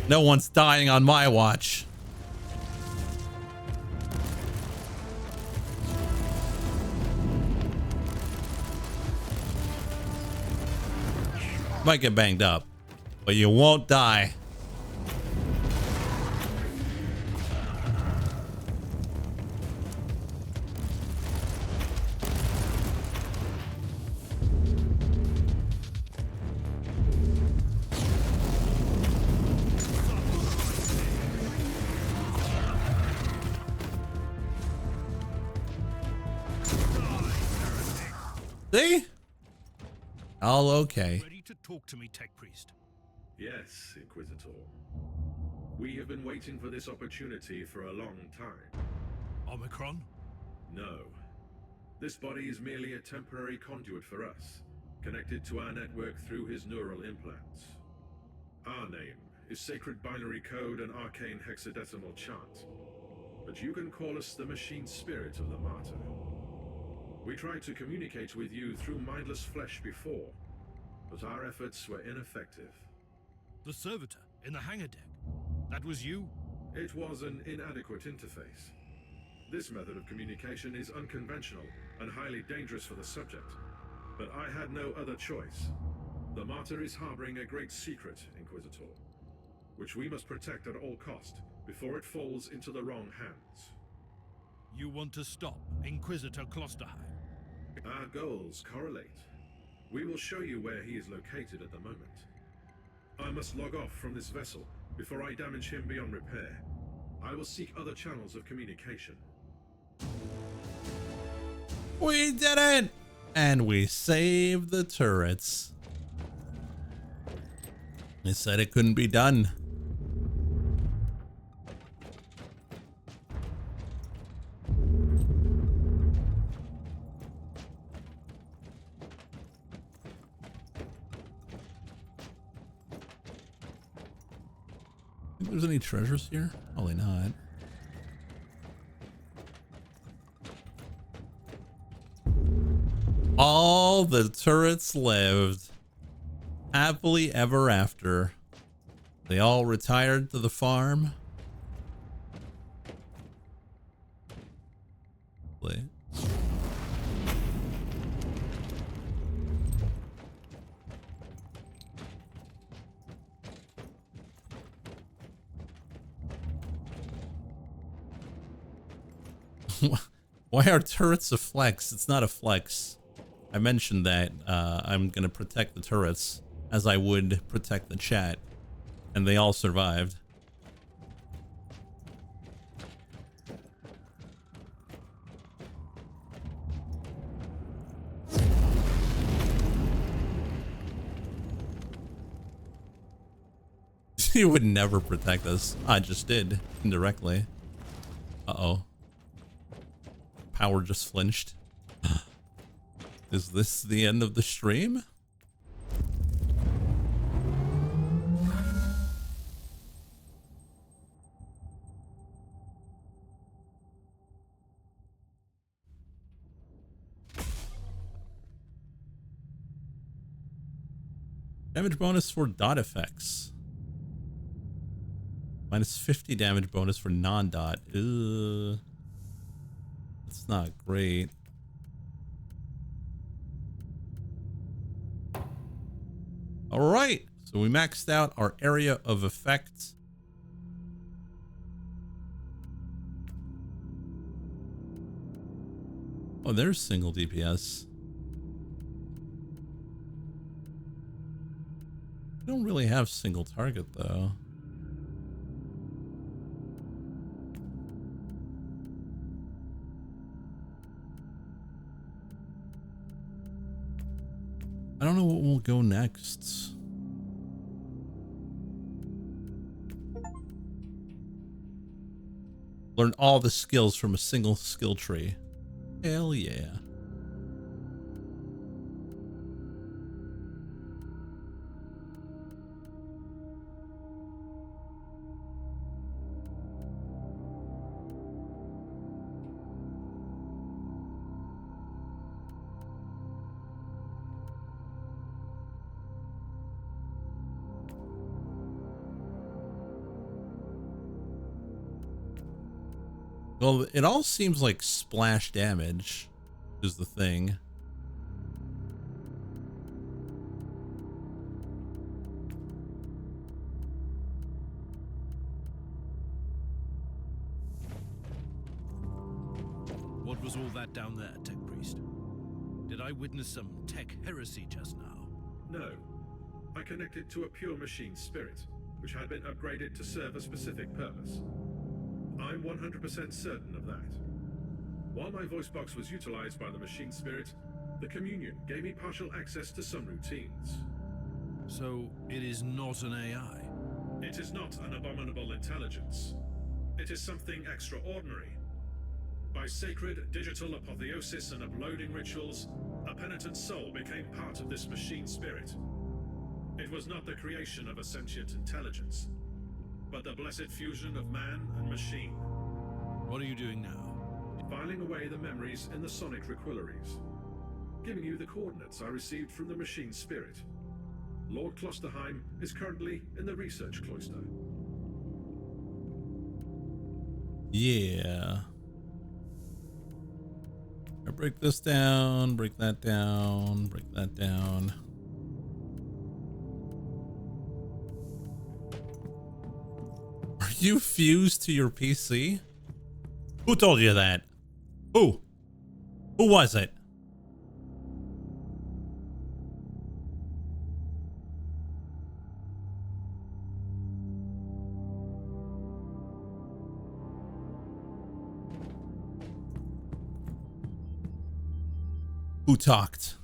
No one's dying on my watch. Might get banged up, but you won't die. See? All okay. Ready to talk to me, Tech Priest? Yes, Inquisitor. We have been waiting for this opportunity for a long time. Omicron? No. This body is merely a temporary conduit for us, connected to our network through his neural implants. Our name is Sacred Binary Code and Arcane Hexadecimal Chant. but you can call us the machine spirit of the Martyr. We tried to communicate with you through mindless flesh before, but our efforts were ineffective. The servitor in the hangar deck. That was you? It was an inadequate interface. This method of communication is unconventional and highly dangerous for the subject, but I had no other choice. The Martyr is harboring a great secret, Inquisitor, which we must protect at all cost before it falls into the wrong hands. You want to stop Inquisitor Klosterheim? Our goals correlate. We will show you where he is located at the moment. I must log off from this vessel before I damage him beyond repair. I will seek other channels of communication. We did it! And we saved the turrets. They said it couldn't be done. Think there's any treasures here? Probably not. All the turrets lived happily ever after. They all retired to the farm. Play. Why are turrets a flex? It's not a flex. I mentioned that I'm going to protect the turrets as I would protect the chat, and they all survived. You would never protect us. I just did, indirectly. Uh-oh. Power just flinched. Is this the end of the stream? Damage bonus for dot effects. Minus 50 damage bonus for non-dot. That's not great. All right, so we maxed out our area of effect. Oh, there's single DPS. I don't really have single target though. I don't know what will go next. Learn all the skills from a single skill tree. Hell yeah. Well, it all seems like splash damage is the thing. What was all that down there, Tech Priest? Did I witness some tech heresy just now? No. I connected to a pure machine spirit, which had been upgraded to serve a specific purpose. I'm 100% certain of that. While my voice box was utilized by the machine spirit, the communion gave me partial access to some routines. So, it is not an AI? It is not an abominable intelligence. It is something extraordinary. By sacred digital apotheosis and uploading rituals, a penitent soul became part of this machine spirit. It was not the creation of a sentient intelligence, but the blessed fusion of man and machine. What are you doing now? Filing away the memories in the sonic requillaries. Giving you the coordinates I received from the machine spirit. Lord Klosterheim is currently in the research cloister. Yeah. I break this down, break that down, break that down. Are you fused to your PC? Who told you that? Who? Who was it? Who talked?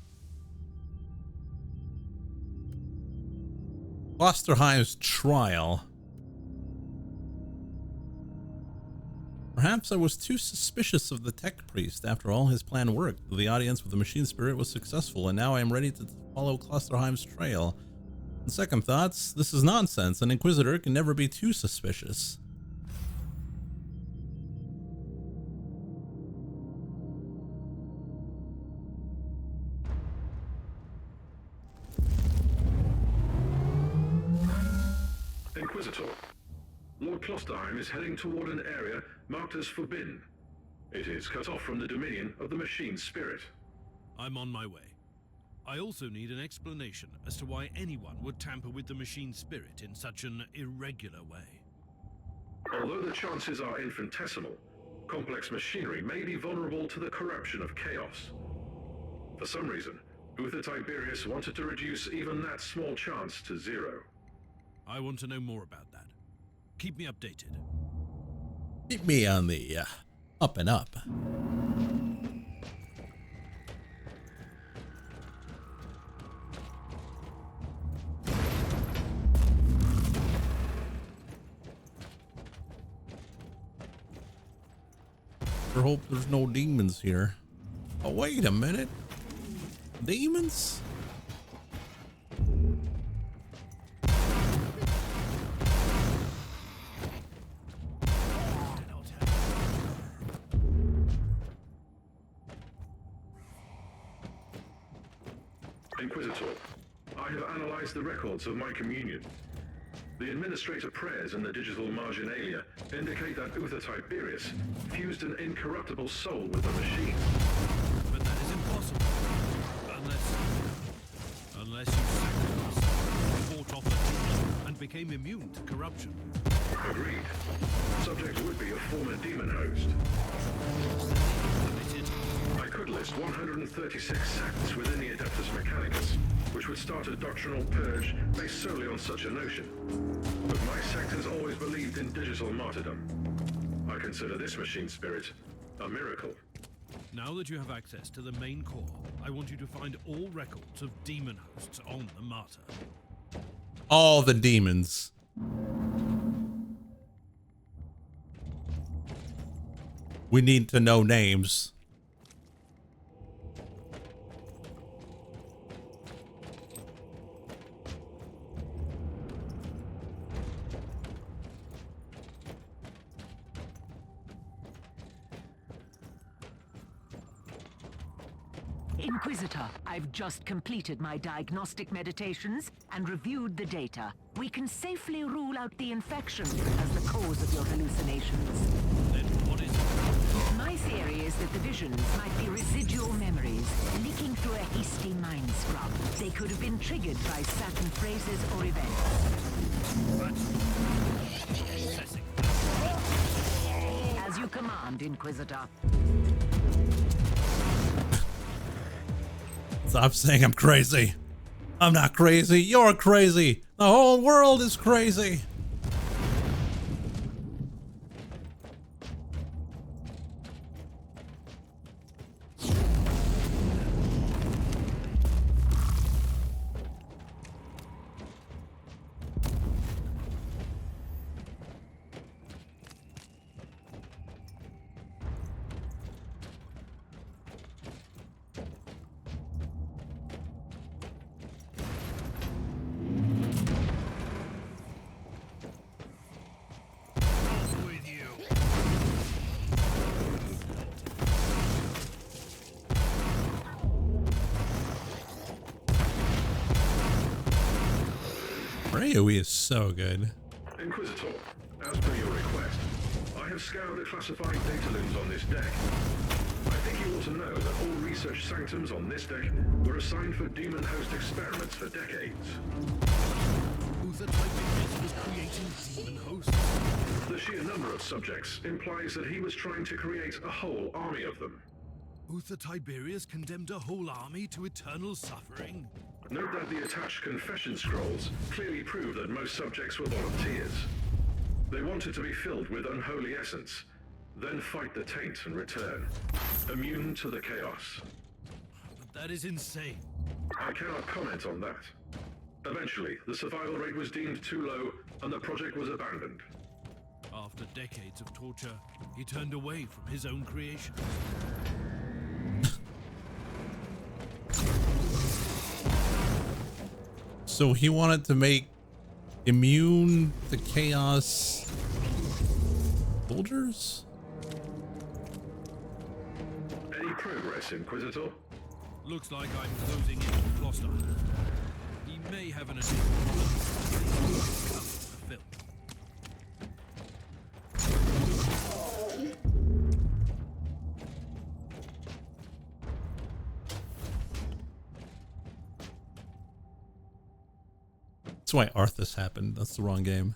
Klosterheim's trial. Perhaps I was too suspicious of the tech priest. After all, his plan worked. The audience with the machine spirit was successful, and now I am ready to follow Klosterheim's trail. On second thoughts, this is nonsense. An Inquisitor can never be too suspicious. Inquisitor, Lord Klosterheim is heading toward an area marked as forbidden. It is cut off from the dominion of the machine spirit. I'm on my way. I also need an explanation as to why anyone would tamper with the machine spirit in such an irregular way. Although the chances are infinitesimal, complex machinery may be vulnerable to the corruption of chaos. For some reason, Uther Tiberius wanted to reduce even that small chance to zero. I want to know more about that. Keep me updated. Keep me on the up and up. I hope there's no demons here. Oh, wait a minute. Demons? Inquisitor, I have analyzed the records of my communion. The administrator prayers in the digital marginalia indicate that Uther Tiberius fused an incorruptible soul with the machine. But that is impossible. Unless you sacrificed, fought off a demon, and became immune to corruption. Agreed. Subject would be a former demon host. I could list 136 sects within the Adeptus Mechanicus, which would start a doctrinal purge based solely on such a notion. But my sect has always believed in digital martyrdom. I consider this machine spirit a miracle. Now that you have access to the main core, I want you to find all records of demon hosts on the Martyr. All the demons. We need to know names. Inquisitor, I've just completed my diagnostic meditations and reviewed the data. We can safely rule out the infection as the cause of your hallucinations. Then what is it? My theory is that the visions might be residual memories leaking through a hasty mind scrub. They could have been triggered by certain phrases or events. That's excessive. As you command, Inquisitor. Stop saying I'm crazy. I'm not crazy. You're crazy. The whole world is crazy. AoE is so good. Inquisitor, as per your request, I have scoured the classified data looms on this deck. I think you ought to know that all research sanctums on this deck were assigned for demon host experiments for decades. Who the Tiberius was creating demon hosts? The sheer number of subjects implies that he was trying to create a whole army of them. Uther Tiberius condemned a whole army to eternal suffering? Note that the attached confession scrolls clearly prove that most subjects were volunteers. They wanted to be filled with unholy essence, then fight the taint and return, immune to the chaos. But that is insane. I cannot comment on that. Eventually, the survival rate was deemed too low, and the project was abandoned. After decades of torture, he turned away from his own creation. So he wanted to make immune to chaos soldiers? Any progress, Inquisitor? Looks like I'm closing in on Gloucester. He may have an additional film. That's why Arthas happened. That's the wrong game.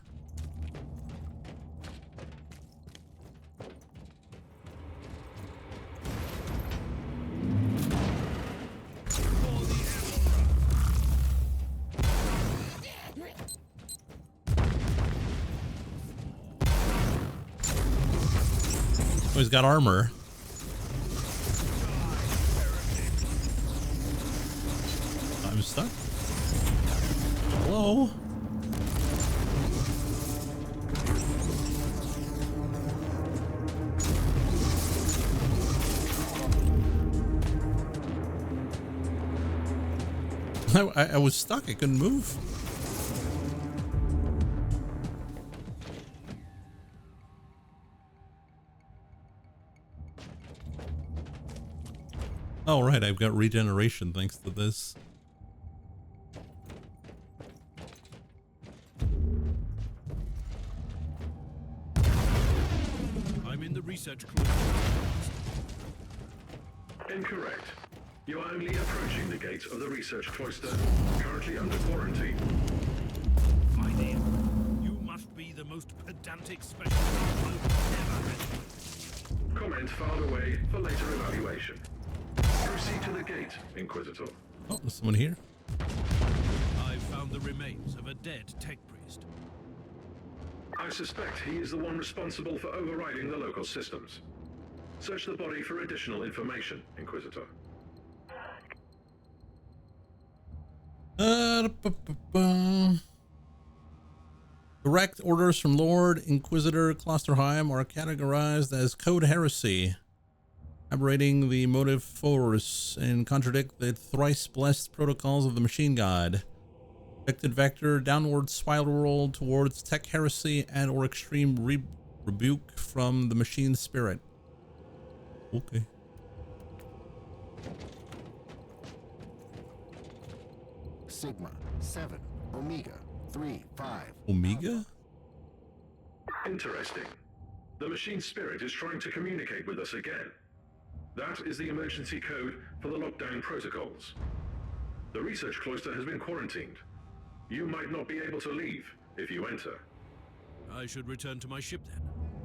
Oh, he's got armor. I'm stuck. Hello? I was stuck. I couldn't move. Oh, right. I've got regeneration thanks to this. I'm in the research cloister. Incorrect. You are only approaching the gate of the research cloister, currently under quarantine. My dear, you must be the most pedantic specialist I've ever had. Comment filed away for later evaluation. Proceed to the gate, Inquisitor. Oh, there's someone here. I've found the remains of a dead tech priest. I suspect he is the one responsible for overriding the local systems. Search the body for additional information, Inquisitor. Direct orders from Lord Inquisitor Klosterheim are categorized as code heresy, aberrating the motive force and contradict the thrice blessed protocols of the machine god. Affected vector downward spiral towards tech heresy and or extreme rebuke from the machine spirit. Okay. Sigma 7 Omega 3 5. Omega? Interesting. The machine spirit is trying to communicate with us again. That is the emergency code for the lockdown protocols. The research cloister has been quarantined. You might not be able to leave if you enter. I should return to my ship then,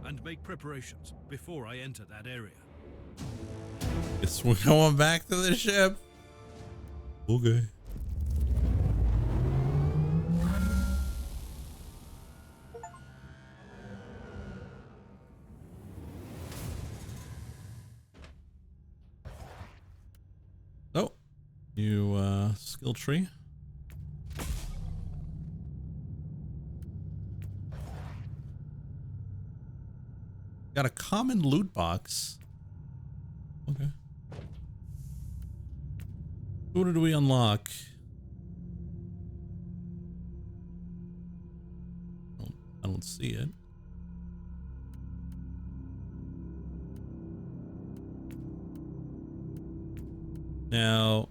and make preparations before I enter that area. Guess we're going back to the ship. Okay. Oh, new skill tree. Got a common loot box. Okay. What did we unlock? I don't see it. Now,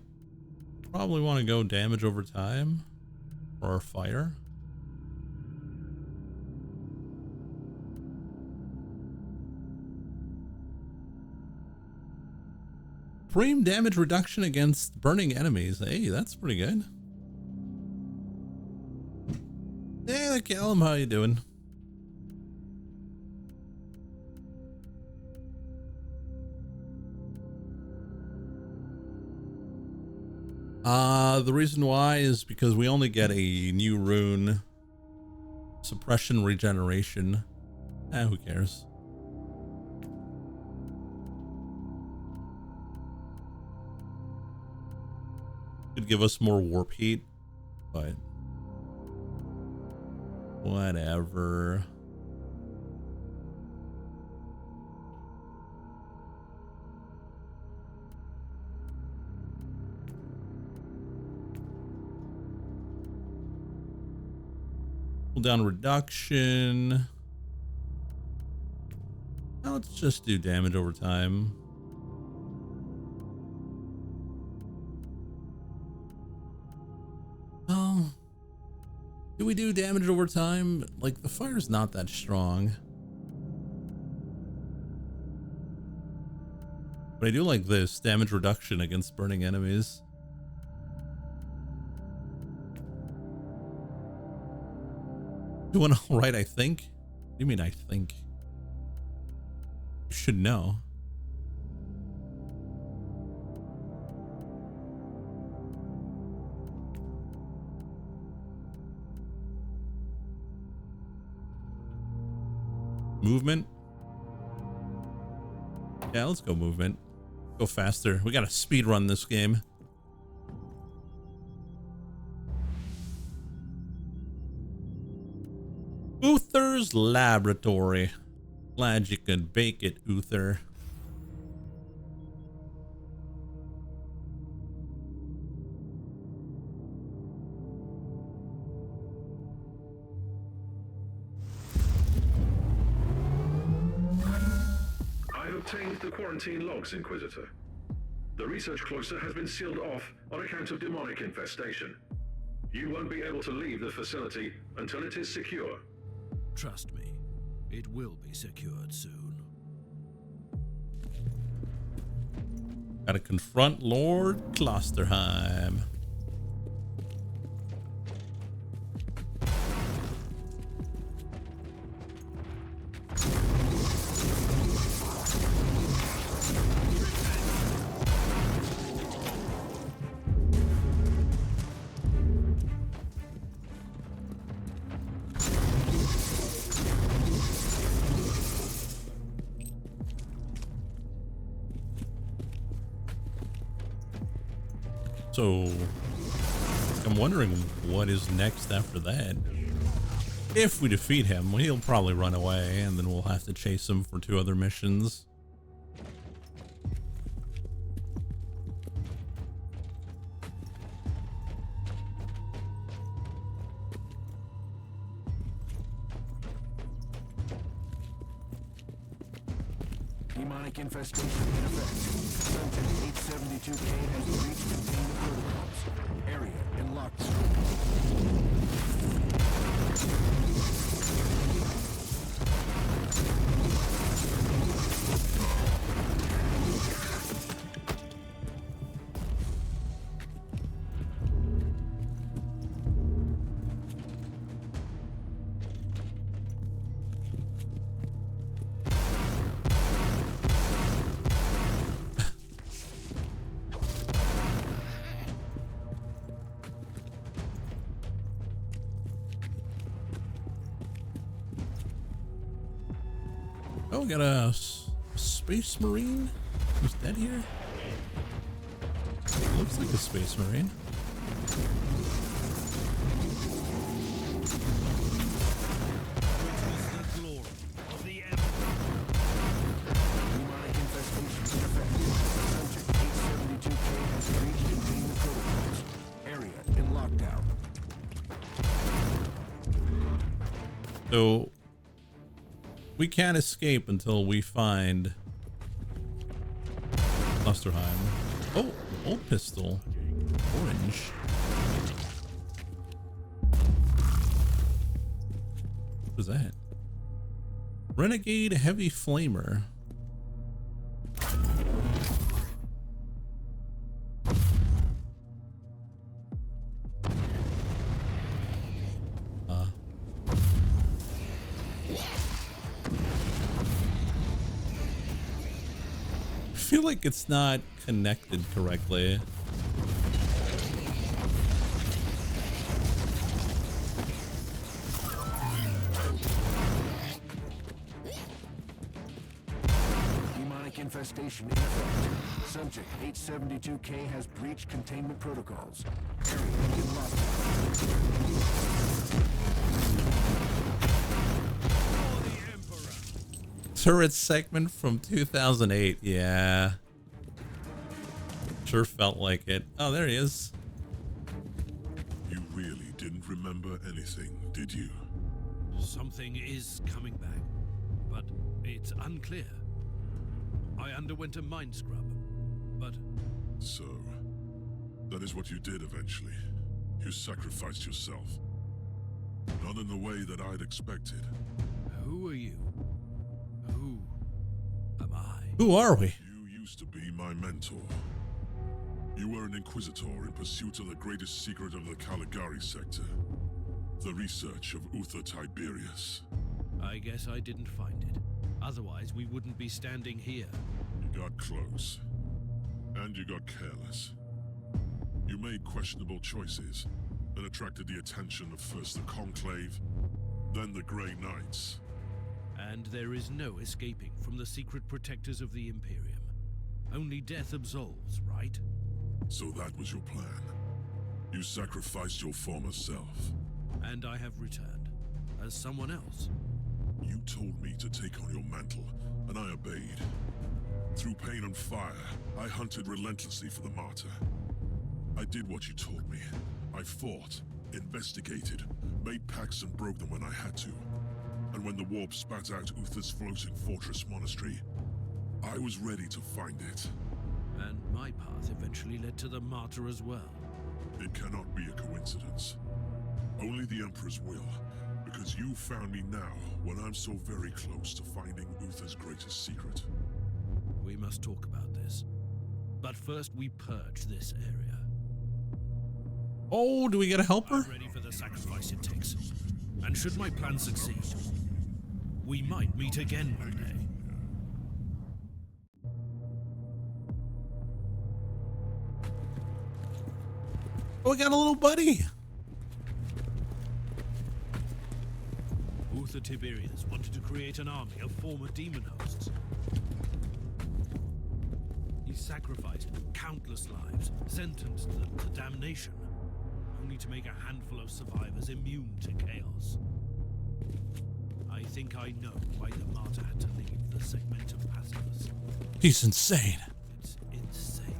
probably want to go damage over time for our fire. Supreme damage reduction against burning enemies. Hey, that's pretty good. Hey, Callum, how you doing? The reason why is because we only get a new rune. Suppression regeneration. Who cares? Could give us more warp heat, but whatever. Cooldown reduction. Now let's just do damage over time. Oh, do we do damage over time? Like, the fire's not that strong. But I do like this damage reduction against burning enemies. Doing all right, I think. What do you mean, I think? You should know. Movement. Yeah, let's go movement. Go faster. We gotta speed run this game. Uther's Laboratory. Glad you could bake it, Uther. I've obtained the quarantine logs, Inquisitor. The research cloister has been sealed off on account of demonic infestation. You won't be able to leave the facility until it is secure. Trust me, it will be secured soon. Gotta confront Lord Klosterheim. So, I'm wondering what is next after that. If we defeat him, he'll probably run away, and then we'll have to chase him for 2 other missions. Demonic infestation in effect. Subject 872K has reached containment protocols. Area in lockdown. Oh, we got a space marine who's dead here. Looks like a space marine. Demonic infestation in effect. Subject 872K has reached containment protocols. Area in lockdown. So we can't escape until we find Klosterheim. Oh, old pistol. Orange. What is that? Renegade Heavy Flamer. feel like it's not connected correctly. Demonic infestation in effect. Subject 872K has breached containment protocols. Area in Turret segment from 2008. Yeah. Sure felt like it. Oh, there he is. You really didn't remember anything, did you? Something is coming back, but it's unclear. I underwent a mind scrub, but... So, that is what you did eventually. You sacrificed yourself. Not in the way that I'd expected. Who are you? Who am I? Who are we? You used to be my mentor. You were an Inquisitor in pursuit of the greatest secret of the Caligari sector. The research of Uther Tiberius. I guess I didn't find it. Otherwise, we wouldn't be standing here. You got close. And you got careless. You made questionable choices that attracted the attention of first the Conclave, then the Grey Knights. And there is no escaping from the secret protectors of the Imperium. Only death absolves, right? So that was your plan. You sacrificed your former self. And I have returned. As someone else. You told me to take on your mantle, and I obeyed. Through pain and fire, I hunted relentlessly for the Martyr. I did what you told me. I fought, investigated, made pacts and broke them when I had to. And when the warp spat out Uther's floating fortress monastery, I was ready to find it. And my path eventually led to the Martyr as well. It cannot be a coincidence. Only the Emperor's will, because you found me now when I'm so very close to finding Uther's greatest secret. We must talk about this. But first we purge this area. Oh, do we get a helper? I'm ready for the sacrifice it takes. And should my plan succeed, we might meet again one day. Oh, we got a little buddy. Uther Tiberius wanted to create an army of former demon hosts. He sacrificed countless lives, sentenced them to damnation, only to make a handful of survivors immune to chaos. I think I know why the Martyr had to leave the Segmentum Pasivus. He's insane. It's insane.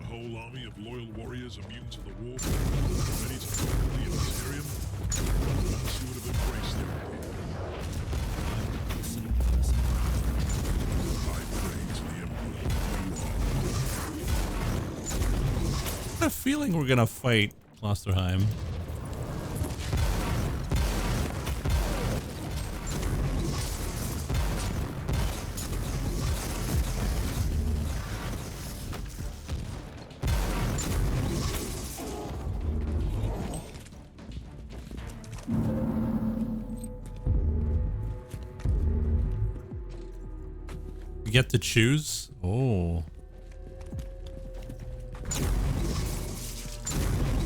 A whole army of loyal warriors immune to the war, ready to conquer the Imperium. Once you would have embraced the idea. I'm the same person. I pray to the Emperor. I have a feeling we're gonna fight Klosterheim. You get to choose? Oh.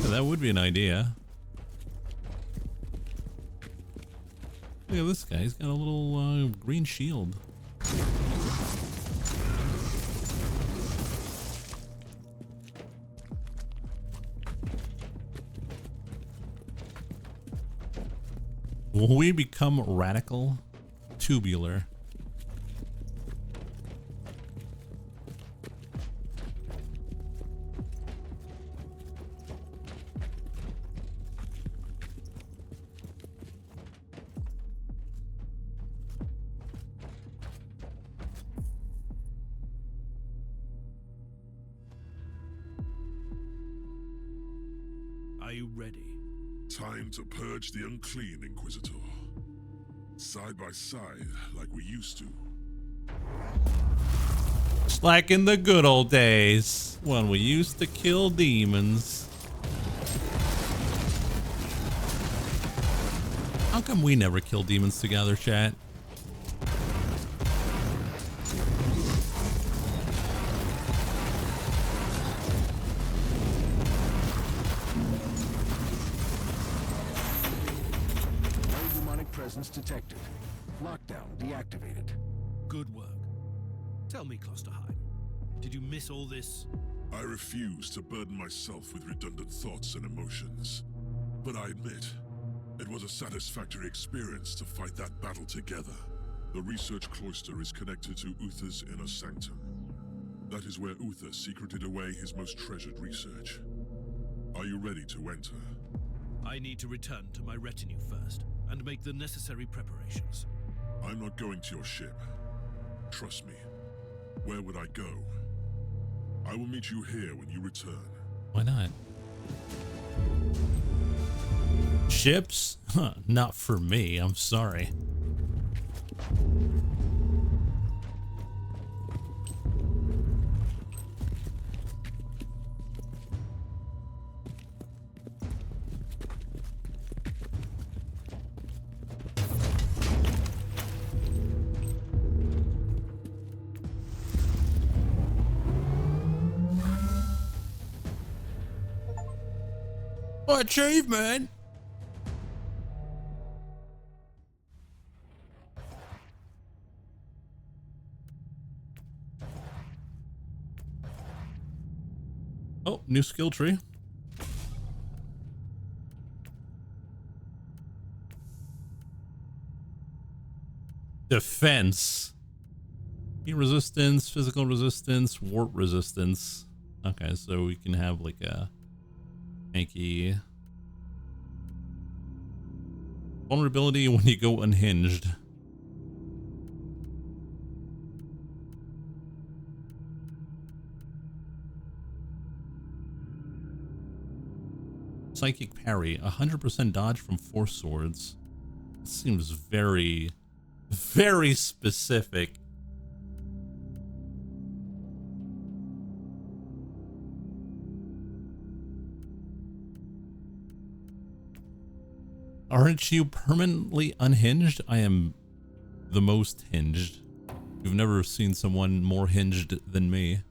Yeah, that would be an idea. Look at this guy. He's got a little green shield. Will we become radical? Tubular. Are you ready? Time to purge the unclean, Inquisitor. Side by side, like we used to. Just like in the good old days when we used to kill demons. How come we never kill demons together, chat? presence detected. Lockdown deactivated. Good work. Tell me, Klosterheim, did you miss all this? I refuse to burden myself with redundant thoughts and emotions. But I admit, it was a satisfactory experience to fight that battle together. The research cloister is connected to Uther's inner sanctum. That is where Uther secreted away his most treasured research. Are you ready to enter? I need to return to my retinue first, and make the necessary preparations. I'm not going to your ship. Trust me. Where would I go? I will meet you here when you return. Why not? Ships? Huh, not for me, I'm sorry. Achievement! Oh, new skill tree. Defense. Heat resistance, physical resistance, warp resistance. Okay, so we can have like a tanky vulnerability when you go unhinged. Psychic parry, 100% dodge from 4 swords. It seems very, very specific. Aren't you permanently unhinged? I am the most hinged. You've never seen someone more hinged than me.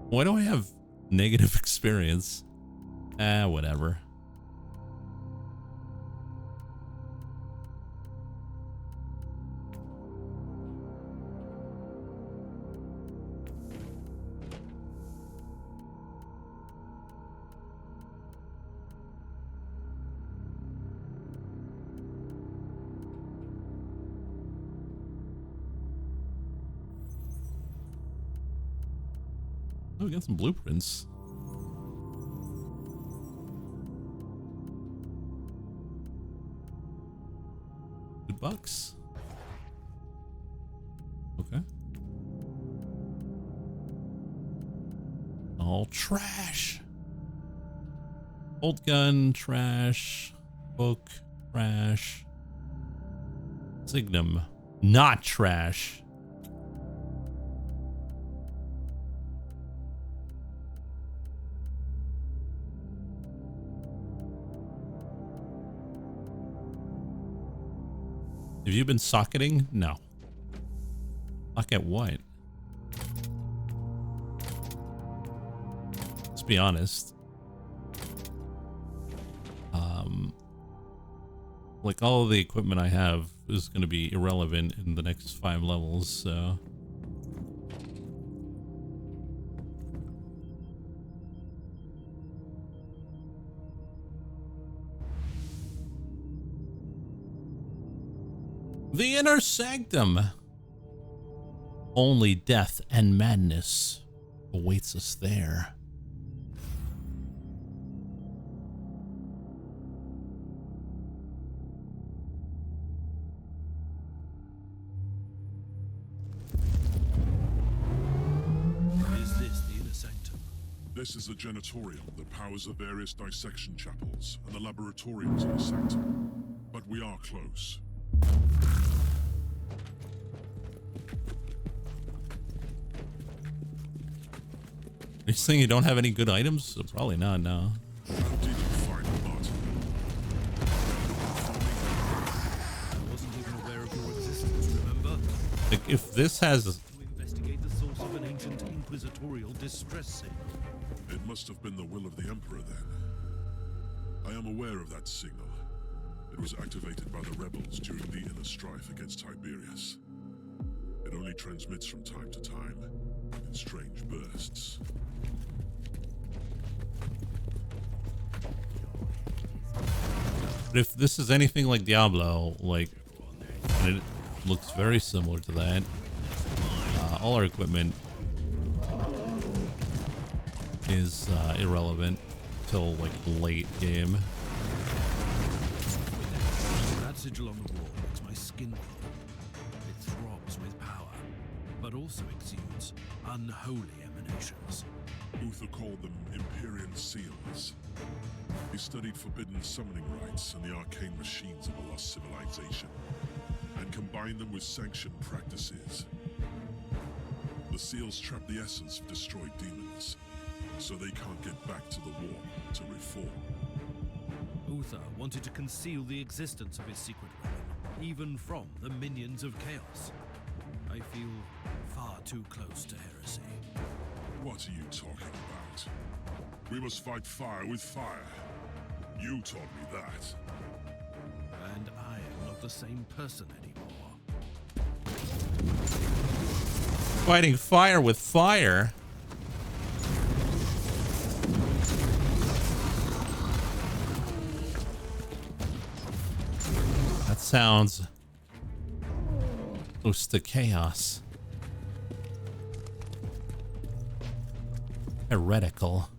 Why do I have negative experience? Whatever. Oh, we got some blueprints. $2. Okay. All trash. Bolt gun, trash. Book, trash. Signum, not trash. Have you been socketing? No. Socket what? Let's be honest. Like all of the equipment I have is going to be irrelevant in the next 5 levels, so. The inner sanctum. Only death and madness awaits us there. Is this the inner sanctum? This is the janitorium that powers the various dissection chapels and the laboratoriums in the sanctum. But we are close. Are you saying you don't have any good items? Probably not, no. How did you find Martyr? I wasn't even aware of your existence, remember? Like, if this has... To investigate the source of an ancient inquisitorial distress signal. It must have been the will of the Emperor then. I am aware of that signal. It was activated by the rebels during the inner strife against Tiberius. It only transmits from time to time, in strange bursts. But if this is anything like Diablo, like, and it looks very similar to that, all our equipment is irrelevant till like late game. That sigil on the wall makes my skin crawl. It throbs with power, but also exudes unholy emanations. Uther called them Empyrean seals. He studied forbidden summoning rites and the arcane machines of a lost civilization, and combined them with sanctioned practices. The seals trap the essence of destroyed demons, so they can't get back to the war to reform. Uther wanted to conceal the existence of his secret weapon, even from the minions of chaos. I feel far too close to heresy. What are you talking about? We must fight fire with fire. You taught me that. And I am not the same person anymore. Fighting fire with fire. That sounds close to chaos. Heretical.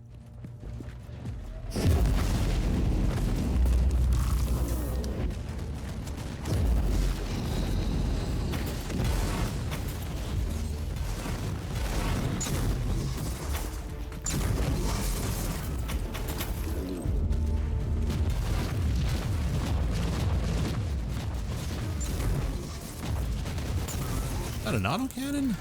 Is that an autocannon?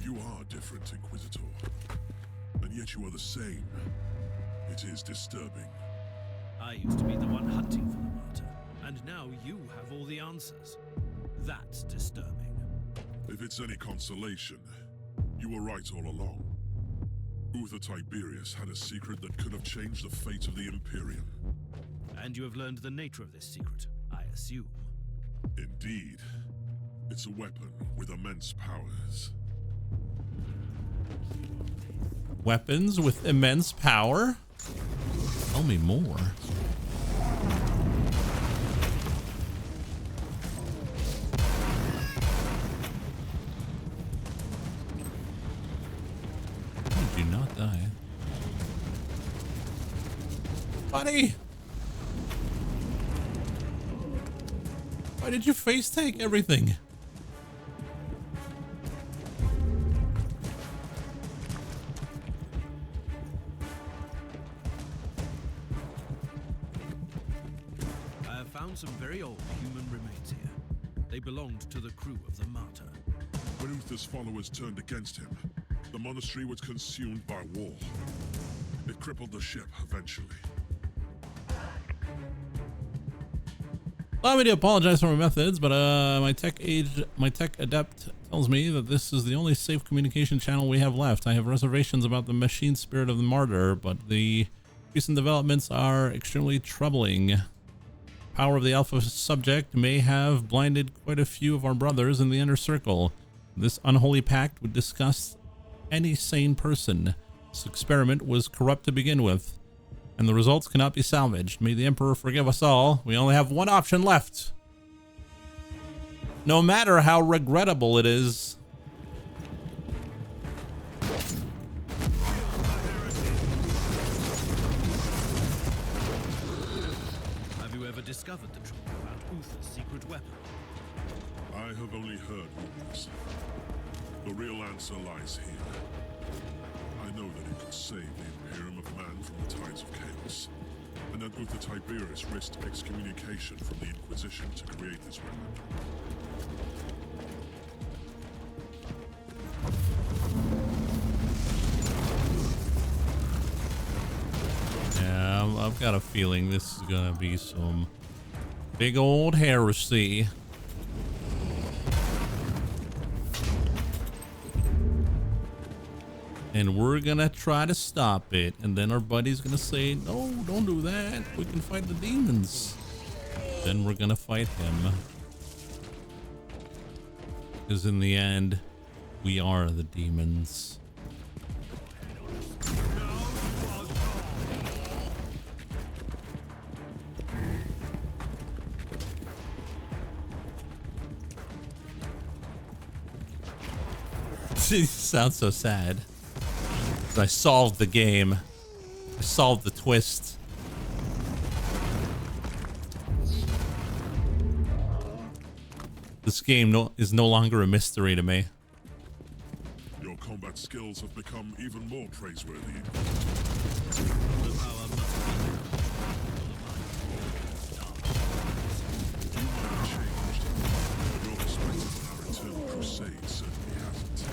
You are different, Inquisitor. And yet you are the same. It is disturbing. I used to be the one hunting for the Martyr, and now you have all the answers. That's disturbing. If it's any consolation, you were right all along. Uther Tiberius had a secret that could have changed the fate of the Imperium. And you have learned the nature of this secret, I assume. Indeed. It's a weapon with immense powers. Weapons with immense power? Tell me more. You do not die. Buddy! Why did you face tank everything? I have found some very old human remains here. They belonged to the crew of the Martyr. When Uther's followers turned against him, the monastery was consumed by war. It crippled the ship eventually. Allow me to apologize for my methods, but my tech adept tells me that this is the only safe communication channel we have left. I have reservations about the machine spirit of the Martyr, but the recent developments are extremely troubling. Power of the Alpha subject may have blinded quite a few of our brothers in the inner circle. This unholy pact would disgust any sane person. This experiment was corrupt to begin with, and the results cannot be salvaged. May the Emperor forgive us all. We only have one option left. No matter how regrettable it is. Have you ever discovered the truth about Uther's secret weapon? I have only heard rumors. The real answer lies here. I know that it could save the Imperium of Man from the tides of chaos, and that Uther Tiberius risked excommunication from the Inquisition to create this weapon. I've got a feeling this is gonna be some big old heresy. And we're gonna try to stop it. And then our buddy's gonna say, no, don't do that. We can fight the demons. Then we're gonna fight him. Because in the end, we are the demons. She sounds so sad. I solved the game. I solved the twist. This game is no longer a mystery to me. Your combat skills have become even more praiseworthy. The power must be. You might have changed, but your perspective on our eternal crusade certainly hasn't.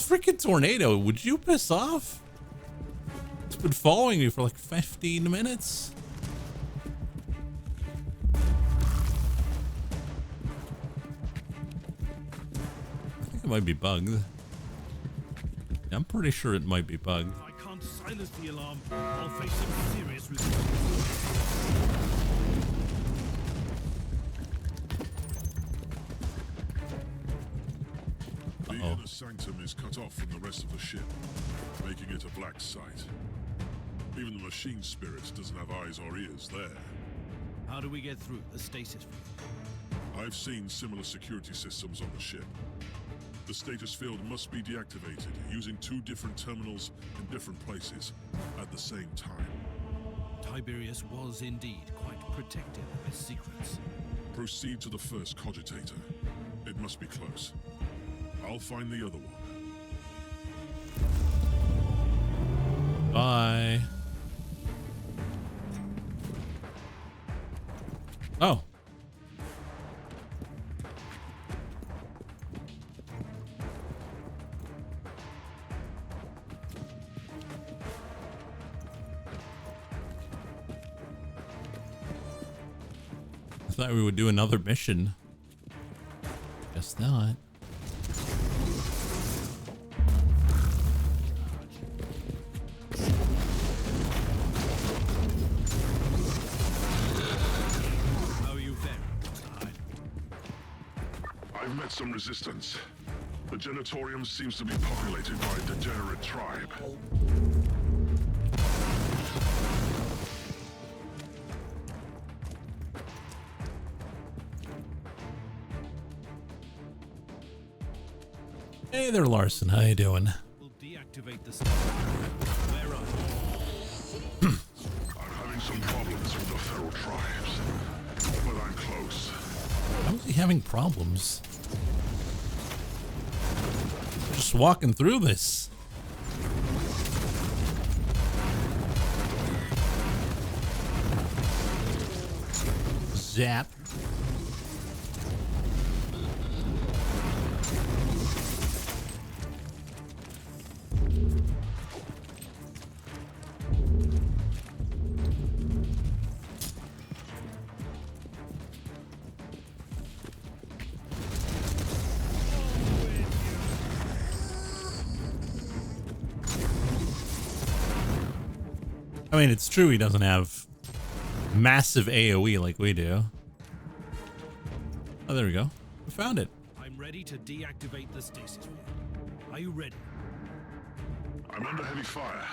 Freaking tornado, would you piss off? It's been following me for like 15 minutes. I think it might be bugged. Yeah, I'm pretty sure it might be bugged. If I can't silence the alarm, I'll face some serious resistance. The inner sanctum is cut off from the rest of the ship, making it a black site. Even the machine spirit doesn't have eyes or ears there. How do we get through the stasis field? I've seen similar security systems on the ship. The status field must be deactivated using 2 different terminals in different places at the same time. Tiberius was indeed quite protective of his secrets. Proceed to the first cogitator. It must be close. I'll find the other one. Bye. Oh. I thought we would do another mission. Guess not. I've met some resistance. The Genitorium seems to be populated by a degenerate tribe. Hey there, Larson. How you doing? We'll deactivate the station. Where are you? I'm having some problems with the feral tribes, but I'm close. How is he having problems? Just walking through this. Zap. I mean, it's true he doesn't have massive AoE like we do. Oh, there we go. We found it. I'm ready to deactivate the stasis field. Are you ready? I'm under heavy fire,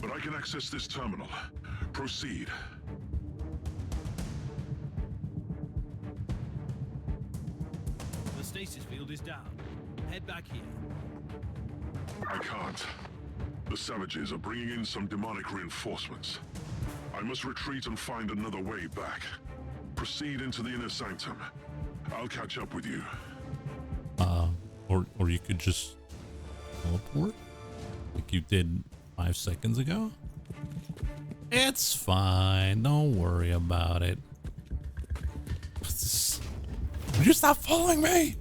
but I can access this terminal. Proceed. The stasis field is down. Head back here. I can't. The savages are bringing in some demonic reinforcements. I must retreat and find another way back. Proceed into the inner sanctum. I'll catch up with you. Or you could just teleport like you did 5 seconds ago. It's fine. Don't worry about it. Would you stop following me?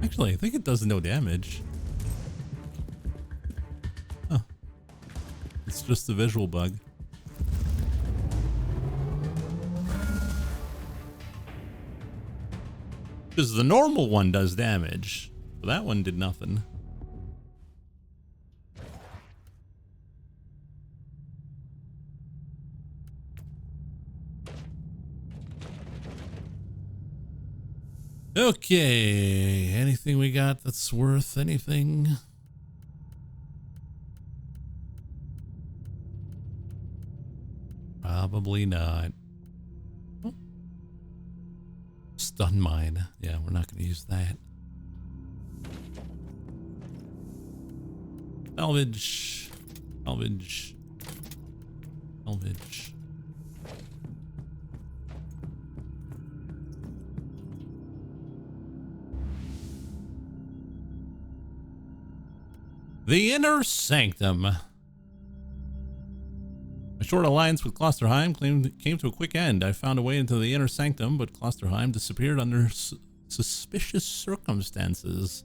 Actually, I think it does no damage. Huh. It's just a visual bug. Because the normal one does damage. But that one did nothing. Okay, anything we got that's worth anything? Probably not. Oh. Stun mine. Yeah, we're not going to use that. Salvage. Salvage. Salvage. The Inner Sanctum. A short alliance with Klosterheim came to a quick end. I found a way into the Inner Sanctum, but Klosterheim disappeared under suspicious circumstances.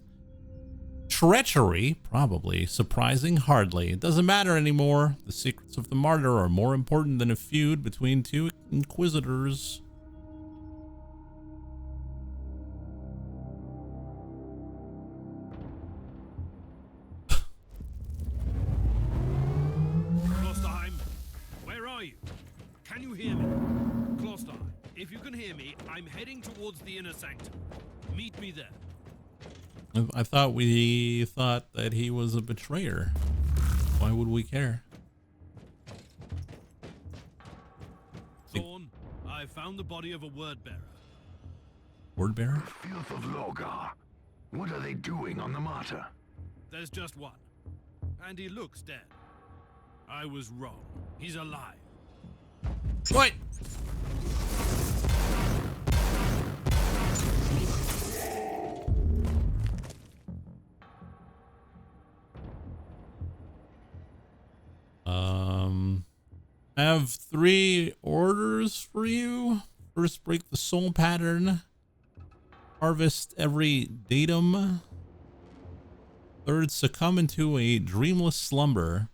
Treachery? Probably. Surprising? Hardly. It doesn't matter anymore. The secrets of the Martyr are more important than a feud between two Inquisitors. Can you hear me? Kloster, if you can hear me, I'm heading towards the Inner Sanctum. Meet me there. I thought we thought that he was a betrayer. Why would we care? Thorn, I found the body of a word bearer. Word bearer? The filth of Logar. What are they doing on the Martyr? There's just one. And he looks dead. I was wrong. He's alive. What? I have 3 orders for you. First, break the soul pattern. Harvest every datum. Third, succumb into a dreamless slumber.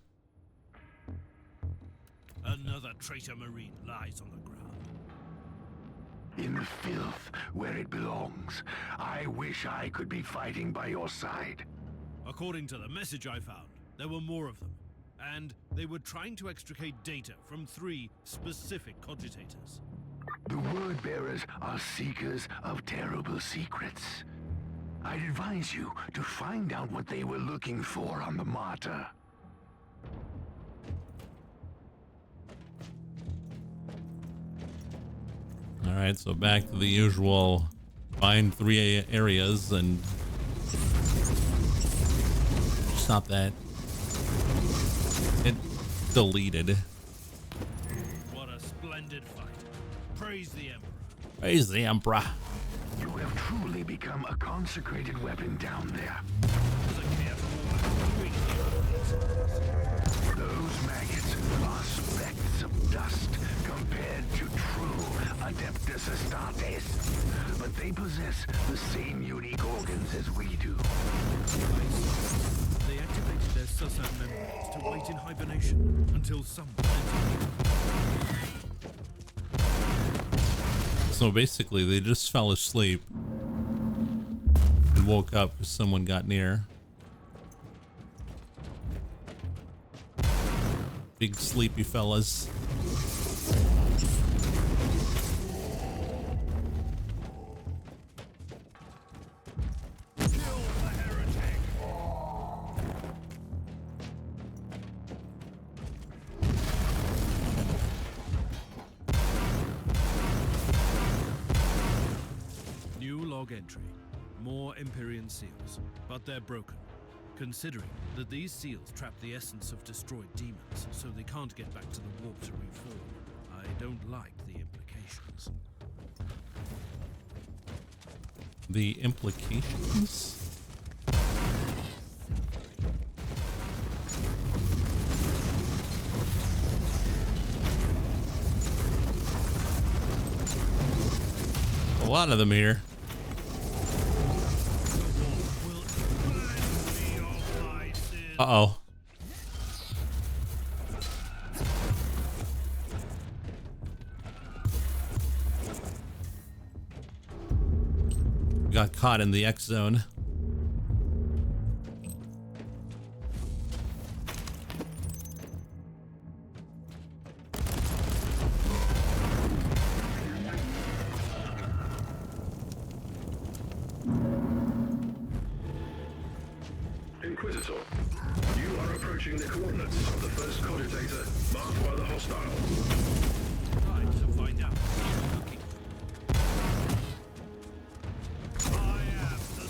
Another traitor marine lies on the ground. In the filth where it belongs. I wish I could be fighting by your side. According to the message I found, there were more of them. And they were trying to extricate data from 3 specific cogitators. The word bearers are seekers of terrible secrets. I'd advise you to find out what they were looking for on the Martyr. All right, so back to the usual. Find 3 areas and stop that. It deleted. What a splendid fight. Praise the Emperor. Praise the Emperor. You have truly become a consecrated weapon down there. Those maggots are specks of dust compared to true Adeptus Astartes. But they possess the same unique organs as we do. They activated their Susan memories to wait in hibernation until someone entered. So basically, they just fell asleep and woke up because someone got near. Big sleepy fellas. New log entry. More Empyrean seals, but they're broken. considering that these seals trap the essence of destroyed demons, so they can't get back to the warp to reform. I don't like the implications. The implications? A lot of them here. Uh-oh. Got caught in the X zone. Inquisitor, you are approaching the coordinates of the first cogitator marked by the hostile. Time to find out what you're looking for. I am the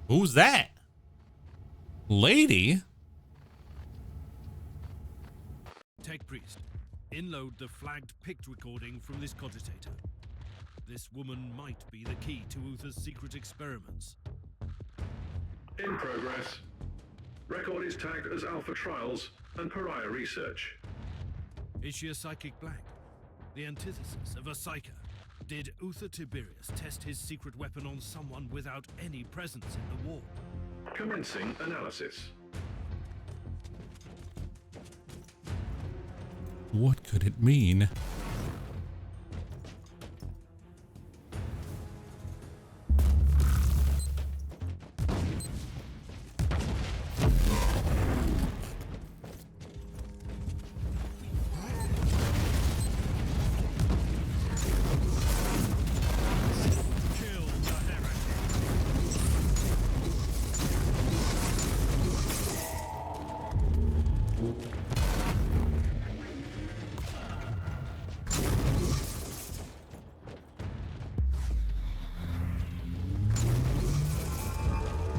Who's that? Lady? Tech Priest. Inload the flagged Pict recording from this cogitator. This woman might be the key to Uther's secret experiments. In progress. Record is tagged as Alpha Trials and Pariah Research. Is she a psychic black? The antithesis of a psyker? Did Uther Tiberius test his secret weapon on someone without any presence in the war? Commencing analysis. What could it mean?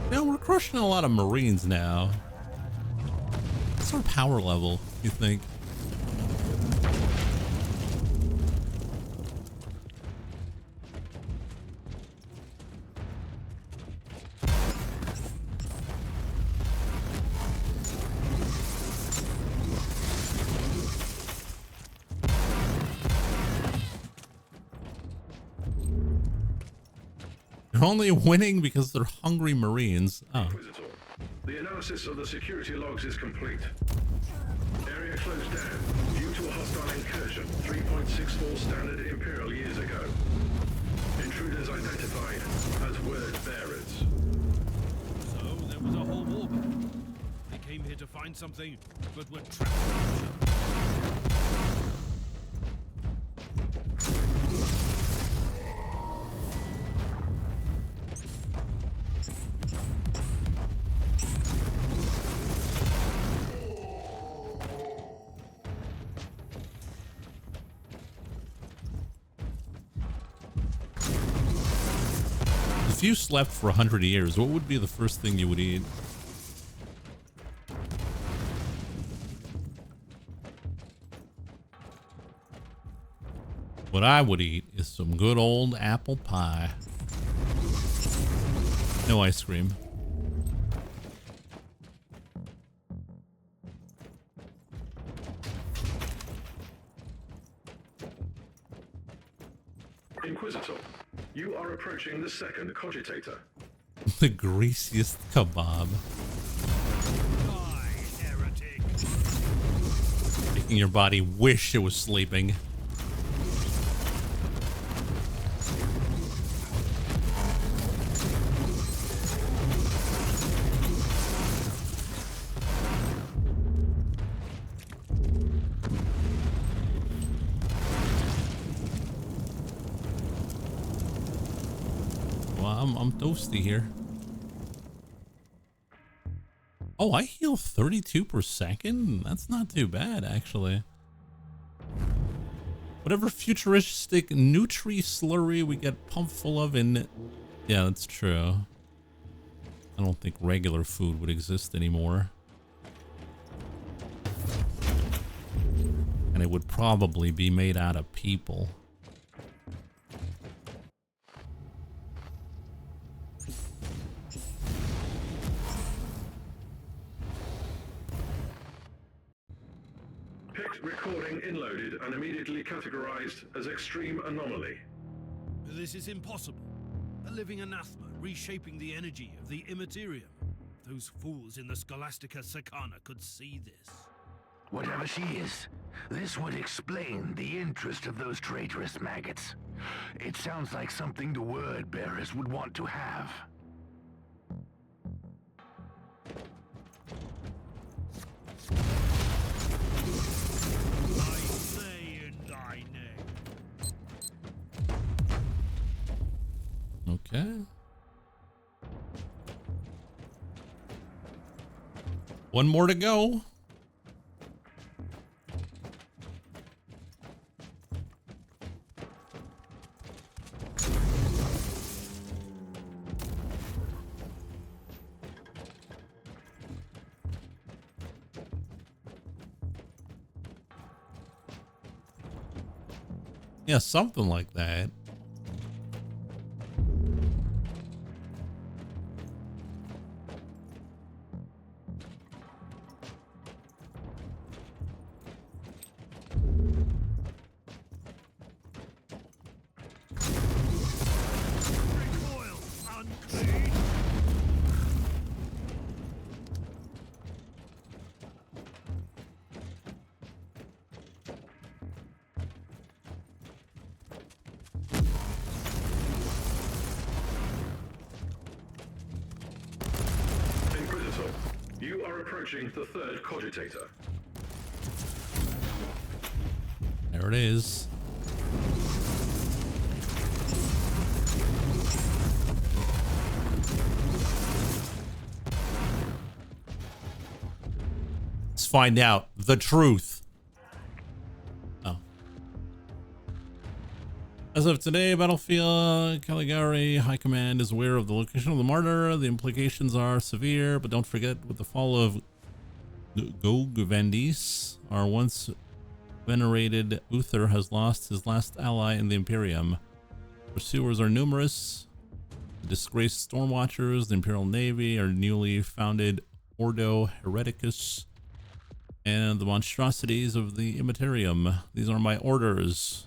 Now we're crushing a lot of Marines now. What's our power level, you think? They're only winning because they're hungry Marines. Oh. Inquisitor, the analysis of the security logs is complete. Area closed down due to a hostile incursion 3.64 standard Imperial years ago. Intruders identified as word bearers. So there was a whole war back. They came here to find something, but were trapped. If you slept for 100 years, what would be the first thing you would eat? What I would eat is some good old apple pie. No ice cream. Inquisitor, you are approaching the second cogitator. The greasiest kebab. Die, heretic. Making your body wish it was sleeping. I'm toasty here. Oh, I heal 32 per second? That's not too bad, actually. Whatever futuristic nutri slurry we get pumped full of in... Yeah, that's true. I don't think regular food would exist anymore. And it would probably be made out of people. Picked recording inloaded and immediately categorized as extreme anomaly. This is impossible. A living anathema reshaping the energy of the immaterium. Those fools in the Scholastica Sakana could see this. Whatever she is, this would explain the interest of those traitorous maggots. It sounds like something the word bearers would want to have. I say in thy name. Okay. One more to go. Yeah, something like that. Recoil, unclean. Inquisitor, you are approaching the third cogitator. There it is. Let's find out the truth. Oh. As of today, Battlefield Caligari High Command is aware of the location of the Martyr. The implications are severe, but don't forget, with the fall of Goguvendis, our once venerated Uther has lost his last ally in the Imperium. Pursuers are numerous. The disgraced Stormwatchers, the Imperial Navy, our newly founded Ordo Hereticus, and the monstrosities of the Immaterium. These are my orders.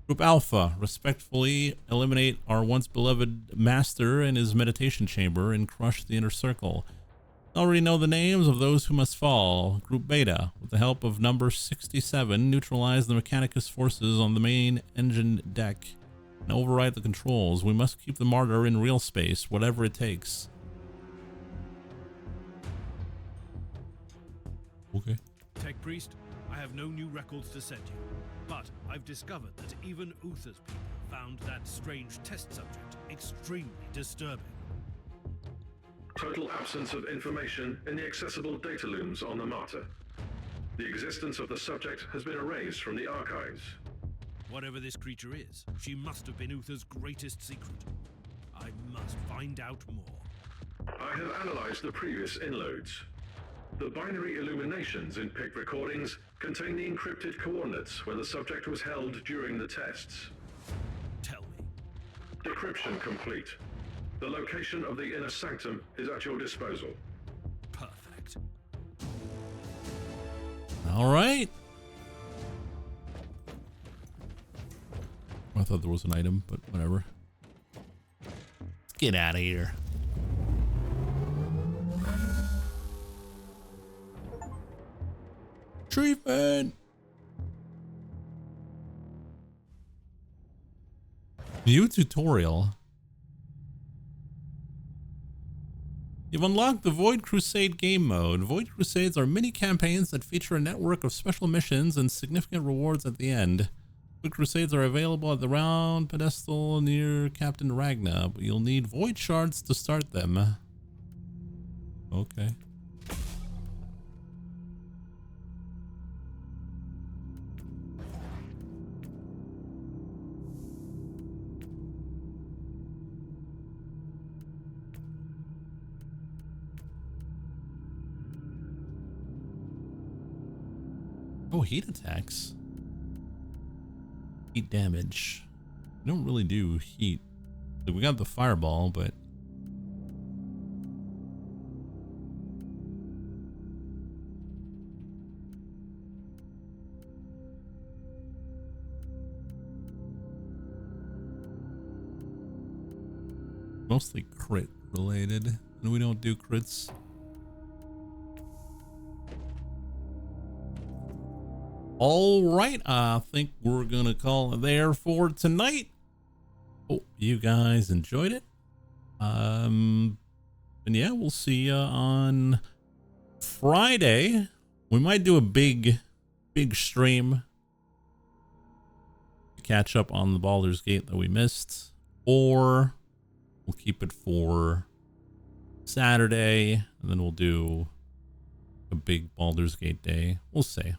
Group Alpha, respectfully eliminate our once beloved master in his meditation chamber and crush the inner circle. I already know the names of those who must fall. Group Beta, with the help of number 67, neutralize the Mechanicus forces on the main engine deck and override the controls. We must keep the Martyr in real space, whatever it takes. Okay. Tech Priest, I have no new records to send you, but I've discovered that even Uther's people found that strange test subject extremely disturbing. Total absence of information in the accessible data looms on the Martyr. The existence of the subject has been erased from the archives. Whatever this creature is, she must have been Uther's greatest secret. I must find out more. I have analyzed the previous inloads. The binary illuminations in picked recordings contain the encrypted coordinates where the subject was held during the tests. Tell me. Decryption complete. The location of the inner sanctum is at your disposal. Perfect. All right. I thought there was an item, but whatever. Let's get out of here. Treatment. New tutorial. You've unlocked the Void Crusade game mode. Void Crusades are mini campaigns that feature a network of special missions and significant rewards at the end. Void Crusades are available at the round pedestal near Captain Ragna, but you'll need Void Shards to start them. Okay. Oh, heat attacks. Heat damage. We don't really do heat. Like, we got the fireball, but mostly crit related, and we don't do crits. All right, I think we're gonna call it there for tonight. Hope you guys enjoyed it. And yeah, we'll see you on Friday. We might do a big stream to catch up on the Baldur's Gate that we missed, or we'll keep it for Saturday, and then we'll do a big Baldur's Gate day. We'll see.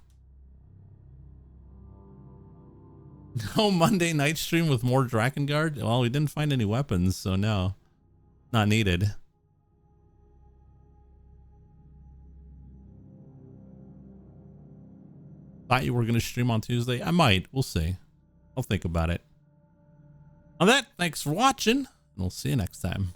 No Monday night stream with more Drakengard? Well, we didn't find any weapons, so no. Not needed. Thought you were going to stream on Tuesday? I might. We'll see. I'll think about it. On that, thanks for watching, and we'll see you next time.